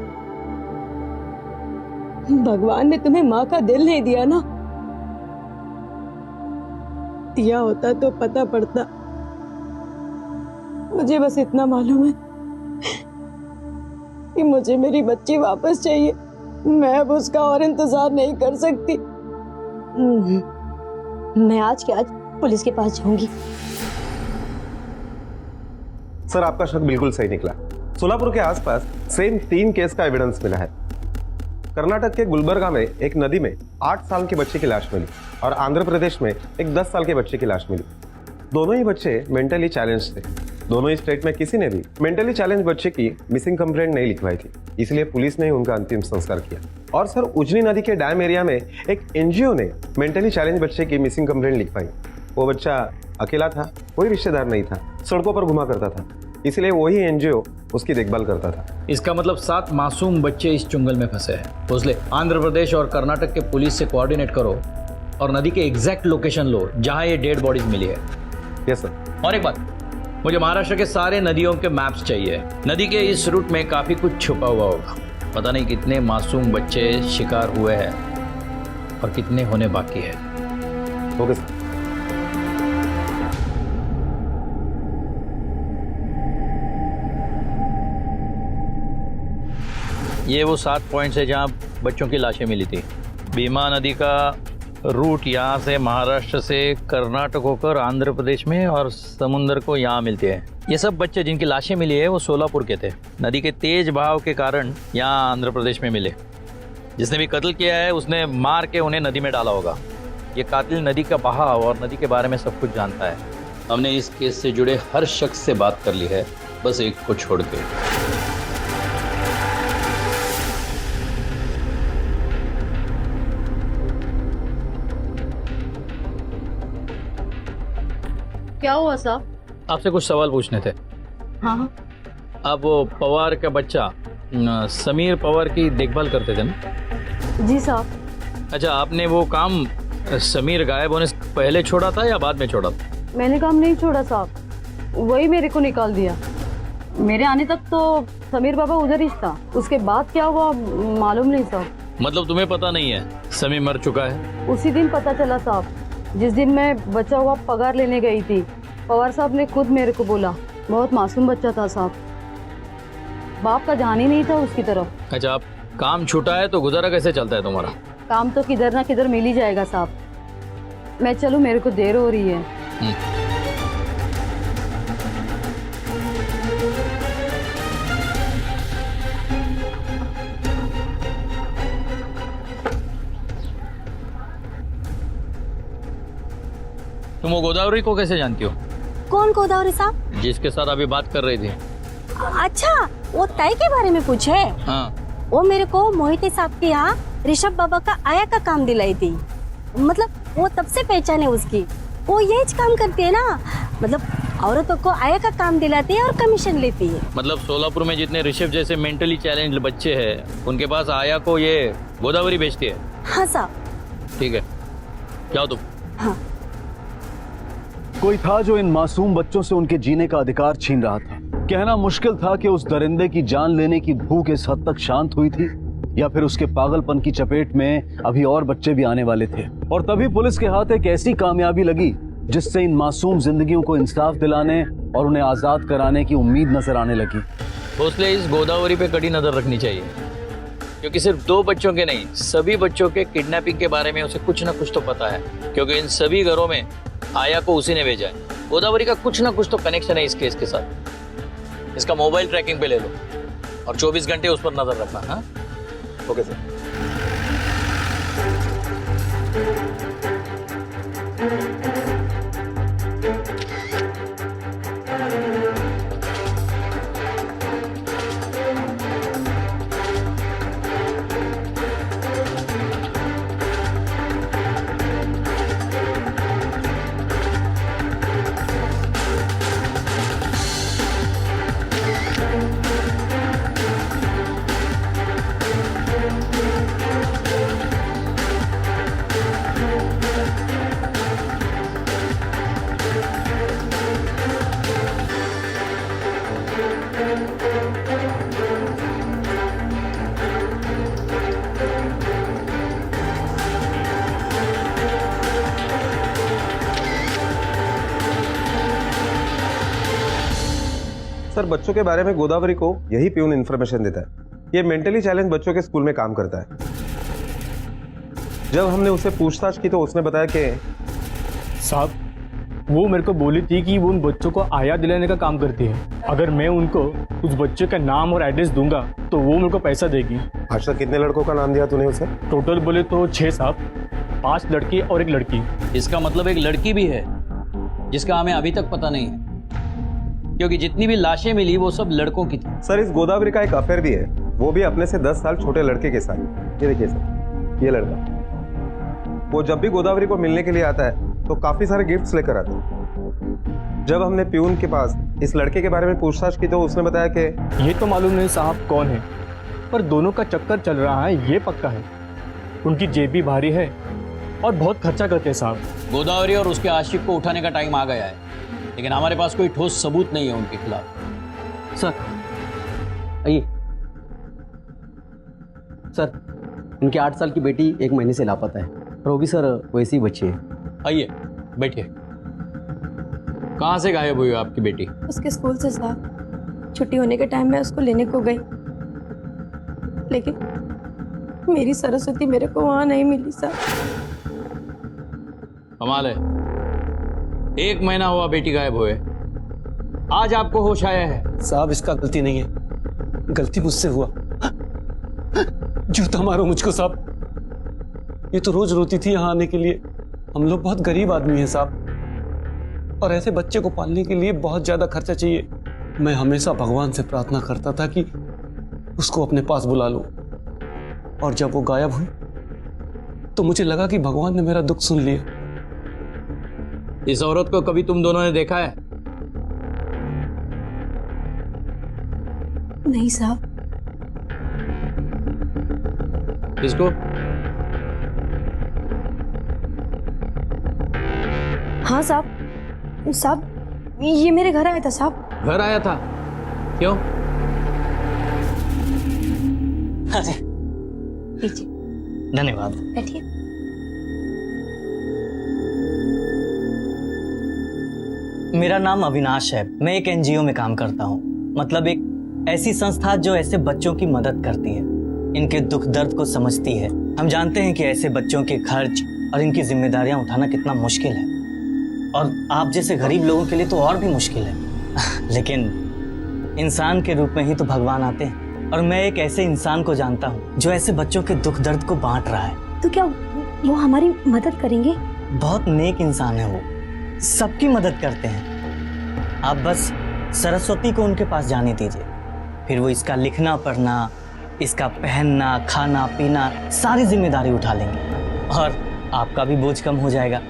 भगवान ने तुम्हें माँ का दिल नहीं दिया ना, दिया होता तो पता पड़ता। मुझे बस इतना मालूम है कि मुझे मेरी बच्ची वापस चाहिए। मैं अब उसका और इंतजार नहीं कर सकती। मैं आज के आज पुलिस के पास जाऊंगी। सर, आपका शक बिल्कुल सही निकला। सोलापुर के आसपास सेम 3 केस का एविडेंस मिला है। कर्नाटक के गुलबर्गा में एक नदी में 8 साल के बच्चे की लाश मिली और आंध्र प्रदेश में एक 10 साल के बच्चे की लाश मिली। दोनों ही बच्चे मेंटली चैलेंज थे। दोनों ही स्टेट में किसी ने भी मेंटली चैलेंज बच्चे की मिसिंग कंप्लेंट नहीं लिखवाई थी, इसलिए पुलिस ने ही उनका अंतिम संस्कार किया। और सर, उजनी नदी के डैम एरिया में एक एनजीओ ने मेंटली चैलेंज बच्चे की मिसिंग कंप्लेंट लिखवाई। वो बच्चा अकेला था, कोई रिश्तेदार नहीं था, सड़कों पर घुमा करता था, इसलिए वही एनजीओ उसकी देखभाल करता था। इसका मतलब 7 मासूम बच्चे इस जंगल में फंसे हैं। भोसले, आंध्र प्रदेश और कर्नाटक के पुलिस से कोऑर्डिनेट करो और नदी के एग्जैक्ट लोकेशन लो जहां ये डेड बॉडीज मिली है। Yes sir. और एक बात, मुझे महाराष्ट्र के सारे नदियों के मैप्स चाहिए। नदी के इस रूट में काफी कुछ छुपा हुआ होगा। पता नहीं कितने मासूम बच्चे शिकार हुए हैं और कितने होने बाकी है। Okay sir. ये वो 7 पॉइंट्स है जहाँ बच्चों की लाशें मिली थी। भीमा नदी का रूट यहाँ से महाराष्ट्र से कर्नाटक होकर आंध्र प्रदेश में और समुंदर को यहाँ मिलती है। ये सब बच्चे जिनकी लाशें मिली है वो सोलापुर के थे। नदी के तेज बहाव के कारण यहाँ आंध्र प्रदेश में मिले। जिसने भी कत्ल किया है उसने मार के उन्हें नदी में डाला होगा। ये कातिल नदी का बहाव और नदी के बारे में सब कुछ जानता है। हमने इस केस से जुड़े हर शख्स से बात कर ली है, बस एक को छोड़ के। क्या हुआ साहब? आपसे कुछ सवाल पूछने थे। हाँ। आप वो पवार का बच्चा समीर पवार की देखभाल करते थे ना? जी साहब। अच्छा, आपने वो काम समीर गायब होने से पहले छोड़ा था या बाद में छोड़ा था? मैंने काम नहीं छोड़ा साहब, वही मेरे को निकाल दिया। मेरे आने तक तो समीर बाबा उधर ही था, उसके बाद क्या हुआ मालूम नहीं साहब। मतलब तुम्हें पता नहीं है समीर मर चुका है? उसी दिन पता चला साहब, जिस दिन मैं बचा हुआ पगार लेने गई थी। पवार साहब ने खुद मेरे को बोला, बहुत मासूम बच्चा था साहब, बाप का ध्यान ही नहीं था उसकी तरफ। अच्छा, आप काम छूटा है तो गुजारा कैसे चलता है तुम्हारा? काम तो किधर ना किधर मिल ही जाएगा साहब। मैं चलूं, मेरे को देर हो रही है। तुम वो गोदावरी को कैसे जानती हो? कौन गोदावरी साहब? जिसके साथ अभी बात कर रही थी। अच्छा, वो तय के बारे में पूछे? हाँ। वो मेरे को मोहिते साहब के यहाँ ऋषभ बाबा का आया का काम दिलाई थी। मतलब वो तब से पहचान है उसकी। वो यही काम करती है ना, मतलब औरतों को आया का काम दिलाती है और कमीशन लेती है। मतलब सोलापुर में जितने ऋषभ जैसे मेंटली चैलेंज बच्चे हैं उनके पास आया को ये गोदावरी बेचती है? हाँ साहब। ठीक है, जाओ तुम। हाँ। कोई था जो इन मासूम बच्चों से उनके जीने का अधिकार छीन रहा था। कहना मुश्किल था कि उस दरिंदे की जान लेने की भूख इस हद तक शांत हुई थी या फिर उसके पागलपन की चपेट में अभी और बच्चे भी आने वाले थे। और तभी पुलिस के हाथ एक ऐसी कामयाबी लगी जिससे इन मासूम जिंदगियों को इंसाफ दिलाने और उन्हें आजाद कराने की उम्मीद नजर आने लगी। भोसले, इस गोदावरी पे कड़ी नजर रखनी चाहिए, क्योंकि सिर्फ 2 बच्चों के नहीं, सभी बच्चों के किडनैपिंग के बारे में उसे कुछ ना कुछ तो पता है, क्योंकि इन सभी घरों में आया को उसी ने भेजा है। गोदावरी का कुछ ना कुछ तो कनेक्शन है इस केस के साथ। इसका मोबाइल ट्रैकिंग पे ले लो और 24 घंटे उस पर नजर रखना। हाँ, ओके सर। सर, बच्चों के बारे में गोदावरी को यही प्यून इन्फॉर्मेशन देता है। ये मेंटली चैलेंज बच्चों के स्कूल में काम करता है। जब हमने उससे पूछताछ की तो उसने बताया कि साहब, वो मेरे को बोली थी कि वो उन बच्चों को आया दिलाने का काम करती है। अगर मैं उनको उस बच्चे का नाम और एड्रेस दूंगा तो वो मेरे को पैसा देगी। आज तक कितने लड़कों का नाम दिया तूने उसे? टोटल बोले तो 6 साहब, 5 लड़के और 1 लड़की। इसका मतलब एक लड़की भी है जिसका हमें अभी तक पता नहीं है, क्योंकि जितनी भी लाशें मिली वो सब लड़कों की थी। सर इस गोदावरी का एक अफेयर भी है, वो भी अपने से 10 साल छोटे लड़के के साथ। ये देखिए सर, ये लड़का वो जब भी गोदावरी को मिलने के लिए आता है तो काफी सारे गिफ्ट्स लेकर आता है। जब हमने प्यून के पास इस लड़के के बारे में पूछताछ की तो उसने बताया कि ये तो मालूम नहीं साहब कौन है, पर दोनों का चक्कर चल रहा है ये पक्का है। उनकी जेब भी भारी है और बहुत खर्चा करते हैं साहब। गोदावरी और उसके आशिक को उठाने का टाइम आ गया है, लेकिन हमारे पास कोई ठोस सबूत नहीं है उनके खिलाफ। सर आइए सर, उनकी 8 साल की बेटी 1 महीने से लापता है और वो भी सर वैसी ही बच्ची है। आइए बैठिए। कहाँ से गायब हुई आपकी बेटी? उसके स्कूल से साहब, छुट्टी होने के टाइम में उसको लेने को गई, लेकिन मेरी सरस्वती मेरे को वहां नहीं मिली साहब। कमाल है, 1 महीना हुआ बेटी गायब हुए, आज आपको होश आया है? साहब इसका गलती नहीं है, गलती मुझसे हुआ। जूता मारो मुझको साहब, ये तो रोज रोती थी यहाँ आने के लिए। हम लोग बहुत गरीब आदमी हैं साहब, और ऐसे बच्चे को पालने के लिए बहुत ज्यादा खर्चा चाहिए। मैं हमेशा भगवान से प्रार्थना करता था कि उसको अपने पास बुला लूं, और जब वो गायब हुई तो मुझे लगा कि भगवान ने मेरा दुख सुन लिया। इस औरत को कभी तुम दोनों ने देखा है? नहीं साहब। किसको? हाँ साहब, साहब ये मेरे घर आया था साहब। घर आया था? क्यों? धन्यवाद। बैठिए। मेरा नाम अविनाश है, मैं एक एनजीओ में काम करता हूँ। मतलब एक ऐसी संस्था जो ऐसे बच्चों की मदद करती है, इनके दुख दर्द को समझती है। हम जानते हैं कि ऐसे बच्चों के खर्च और इनकी जिम्मेदारियां उठाना कितना मुश्किल है, और आप जैसे गरीब लोगों के लिए तो और भी मुश्किल है। लेकिन इंसान के रूप में ही तो भगवान आते हैं, और मैं एक ऐसे इंसान को जानता हूँ जो ऐसे बच्चों के दुख दर्द को बांट रहा है। तो क्या वो हमारी मदद करेंगे? बहुत नेक इंसान है वो, सबकी मदद करते हैं। आप बस सरस्वती को उनके पास जाने दीजिए, फिर वो इसका लिखना पढ़ना, इसका पहनना, खाना पीना सारी जिम्मेदारी उठा लेंगे, और आपका भी बोझ कम हो जाएगा।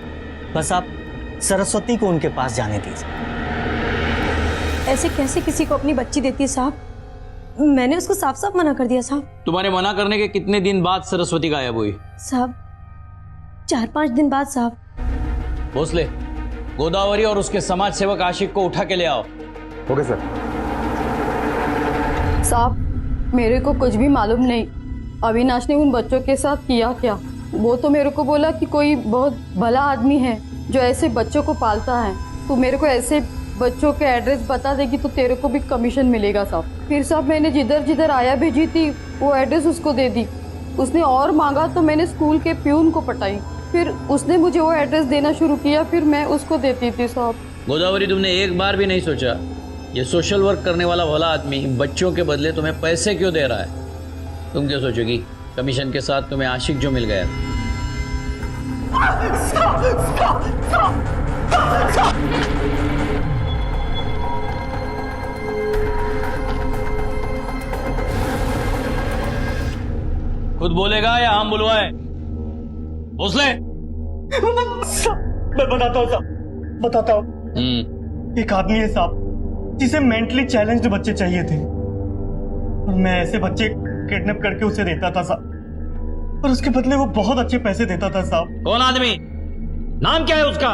बस आप सरस्वती को उनके पास जाने दीजिए। ऐसे कैसे किसी को अपनी बच्ची देती है साहब? मैंने उसको साफ साफ मना कर दिया साहब। तुम्हारे मना करने के कितने दिन बाद सरस्वती गायब हुई? साहब 4-5 दिन बाद साहब। भोसले, गोदावरी और उसके समाज सेवक आशिक को उठा के ले आओ। Okay sir. साहब मेरे को कुछ भी मालूम नहीं, अविनाश ने उन बच्चों के साथ किया क्या। वो तो मेरे को बोला कि कोई बहुत भला आदमी है जो ऐसे बच्चों को पालता है, तो मेरे को ऐसे बच्चों के एड्रेस बता देगी तो तेरे को भी कमीशन मिलेगा साहब। फिर साहब मैंने जिधर जिधर आया भेजी थी वो एड्रेस उसको दे दी, उसने और मांगा तो मैंने स्कूल के प्यून को पटाई, फिर उसने मुझे वो एड्रेस देना शुरू किया, फिर मैं उसको देती थी साहब। गोदावरी, तुमने एक बार भी नहीं सोचा ये सोशल वर्क करने वाला भला आदमी बच्चों के बदले तुम्हें पैसे क्यों दे रहा है? तुम क्या सोचोगी कमीशन के साथ तुम्हें आशिक जो मिल गया? खुद बोलेगा या हम बुलवाएं? भोसले, मैं बताता हूँ साहब, बताता हूँ। एक आदमी है साहब जिसे मेंटली चैलेंज्ड बच्चे चाहिए थे, और मैं ऐसे बच्चे किडनैप करके उसे देता था साहब, और उसके बदले वो बहुत अच्छे पैसे देता था साहब। कौन आदमी? नाम क्या है उसका?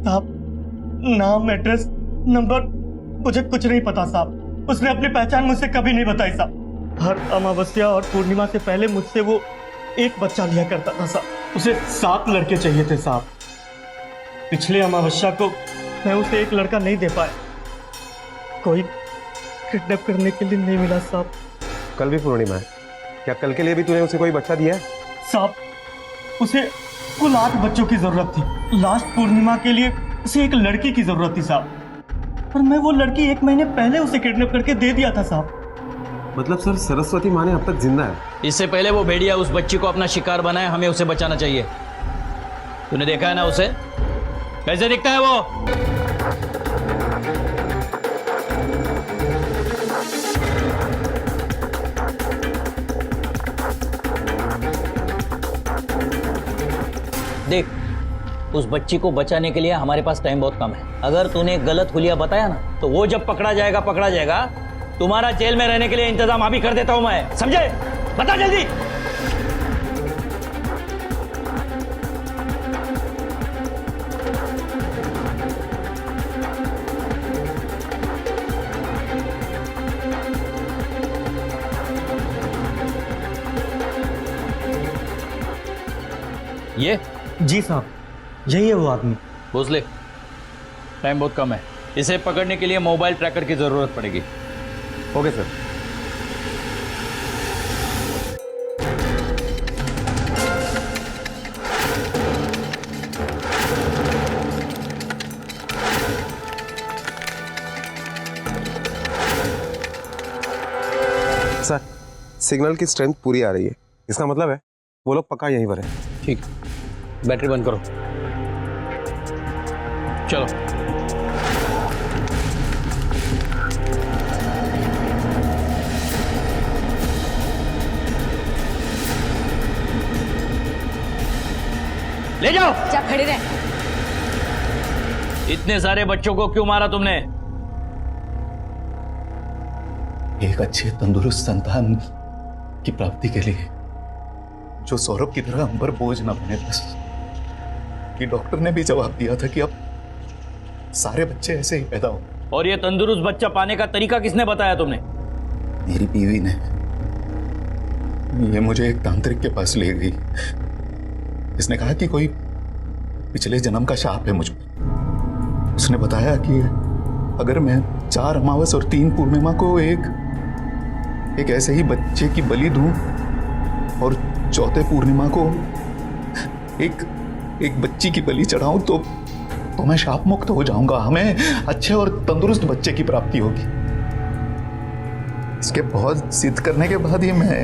साहब नाम, एड्रेस, नंबर मुझे कुछ नहीं पता साहब। उसने अपनी पहचान मुझसे कभी नहीं बताई साहब। हर अमावस्या और पूर्णिमा से पहले मुझसे वो एक बच्चा लिया करता था साहब। उसे 7 लड़के चाहिए थे साहब। पिछले अमावस्या को मैं उसे एक लड़का नहीं दे पाया, कोई किडनैप करने के लिए नहीं मिला साहब। कल भी पूर्णिमा है, क्या कल के लिए भी तूने उसे कोई बच्चा दिया है? साहब उसे कुल 8 बच्चों की जरूरत थी। लास्ट पूर्णिमा के लिए उसे एक लड़की की जरूरत थी साहब, और मैं वो लड़की 1 महीने पहले उसे किडनैप करके दे दिया था साहब। मतलब सर सरस्वती माने अब तक जिंदा है? इससे पहले वो भेड़िया उस बच्ची को अपना शिकार बनाए, हमें उसे बचाना चाहिए। तूने देखा है ना उसे, कैसे दिखता है वो? देख, उस बच्ची को बचाने के लिए हमारे पास टाइम बहुत कम है। अगर तूने गलत हुलिया बताया ना, तो वो जब पकड़ा जाएगा, तुम्हारा जेल में रहने के लिए इंतजाम अभी कर देता हूं मैं, समझे? बता जल्दी। ये जी साहब, यही है वो आदमी। भोसले, टाइम बहुत कम है, इसे पकड़ने के लिए मोबाइल ट्रैकर की जरूरत पड़ेगी। Okay sir. सर, सिग्नल की स्ट्रेंथ पूरी आ रही है, इसका मतलब है वो लोग पक्का यहीं पर है। ठीक, बैटरी बंद करो, चलो। ले जाओ। जा खड़े रहे। इतने सारे बच्चों को क्यों मारा तुमने? एक अच्छे तंदुरुस्त संतान की प्राप्ति के लिए, जो सौरभ की तरह हम पर बोझ ना बने। बस कि डॉक्टर ने भी जवाब दिया था कि अब सारे बच्चे ऐसे ही पैदा हो। और ये तंदुरुस्त बच्चा पाने का तरीका किसने बताया तुमने? मेरी बीवी ने। ये मुझे एक तांत्रिक के पास ले गई। इसने कहा कि कोई पिछले जन्म का शाप है मुझ पर। उसने बताया कि अगर मैं 4 अमावस और 3 पूर्णिमा को एक ऐसे ही बच्चे की बलि दूं और 4थे पूर्णिमा को एक बच्ची की बलि चढ़ाऊं तो मैं शाप मुक्त हो जाऊंगा। हमें अच्छे और तंदुरुस्त बच्चे की प्राप्ति होगी। इसके बहुत जिद करने के बाद ही मैं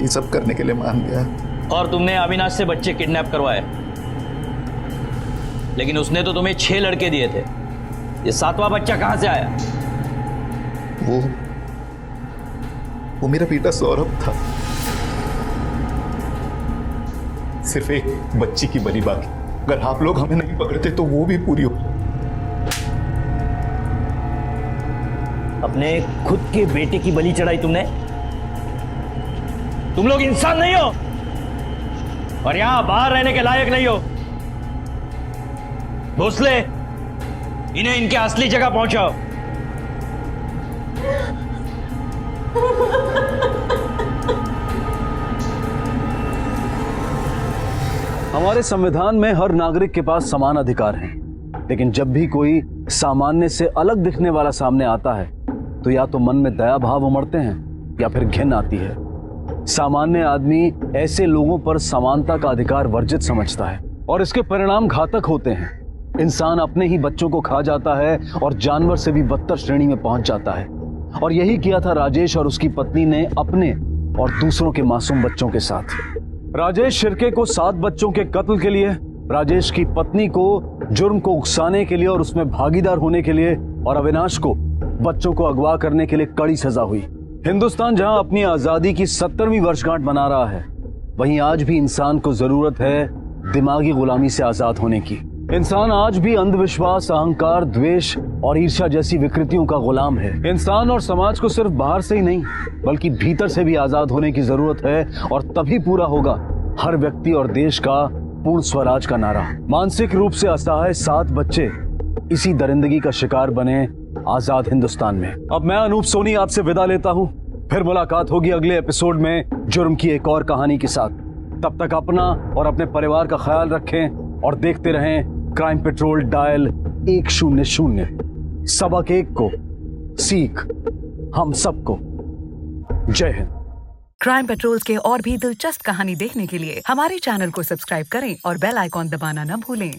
ये सब करने के लिए मान गया। और तुमने अविनाश से बच्चे किडनैप करवाए, लेकिन उसने तो तुम्हें 6 लड़के दिए थे। ये 7वां बच्चा कहां से आया? वो मेरा बेटा सौरभ था। सिर्फ एक बच्ची की बलि बाकी। अगर आप लोग हमें नहीं पकड़ते तो वो भी पूरी हो। अपने खुद के बेटे की बलि चढ़ाई तुमने? तुम लोग इंसान नहीं हो और यहां बाहर रहने के लायक नहीं हो। भोसले, इन्हें इनके असली जगह पहुंचाओ। हमारे संविधान में हर नागरिक के पास समान अधिकार हैं, लेकिन जब भी कोई सामान्य से अलग दिखने वाला सामने आता है तो या तो मन में दया भाव उमड़ते हैं या फिर घिन आती है। सामान्य आदमी ऐसे लोगों पर समानता का अधिकार वर्जित समझता है और इसके परिणाम घातक होते हैं। इंसान अपने ही बच्चों को खा जाता है और जानवर से भी बदतर श्रेणी में पहुंच जाता है। और यही किया था राजेश और उसकी पत्नी ने अपने और दूसरों के मासूम बच्चों के साथ। राजेश शिर्के को 7 बच्चों के कत्ल के लिए, राजेश की पत्नी को जुर्म को उकसाने के लिए और उसमें भागीदार होने के लिए, और अविनाश को बच्चों को अगवा करने के लिए कड़ी सजा हुई। हिंदुस्तान जहां अपनी आजादी की 70वीं वर्षगांठ मना रहा है, वहीं आज भी इंसान को जरूरत है दिमागी गुलामी से आजाद होने की। इंसान आज भी अंधविश्वास, अहंकार, द्वेष और ईर्ष्या जैसी विकृतियों का गुलाम है। इंसान और समाज को सिर्फ बाहर से ही नहीं बल्कि भीतर से भी आजाद होने की जरूरत है, और तभी पूरा होगा हर व्यक्ति और देश का पूर्ण स्वराज का नारा। मानसिक रूप से असहाय 7 बच्चे इसी दरिंदगी का शिकार बने आजाद हिंदुस्तान में। अब मैं अनूप सोनी आपसे विदा लेता हूँ। फिर मुलाकात होगी अगले एपिसोड में जुर्म की एक और कहानी के साथ। तब तक अपना और अपने परिवार का ख्याल रखें और देखते रहें क्राइम पेट्रोल डायल 100। सबक एक को सीख हम सबको। जय हिंद। क्राइम पेट्रोल के और भी दिलचस्प कहानी देखने के लिए हमारे चैनल को सब्सक्राइब करें और बेल आइकॉन दबाना न भूलें।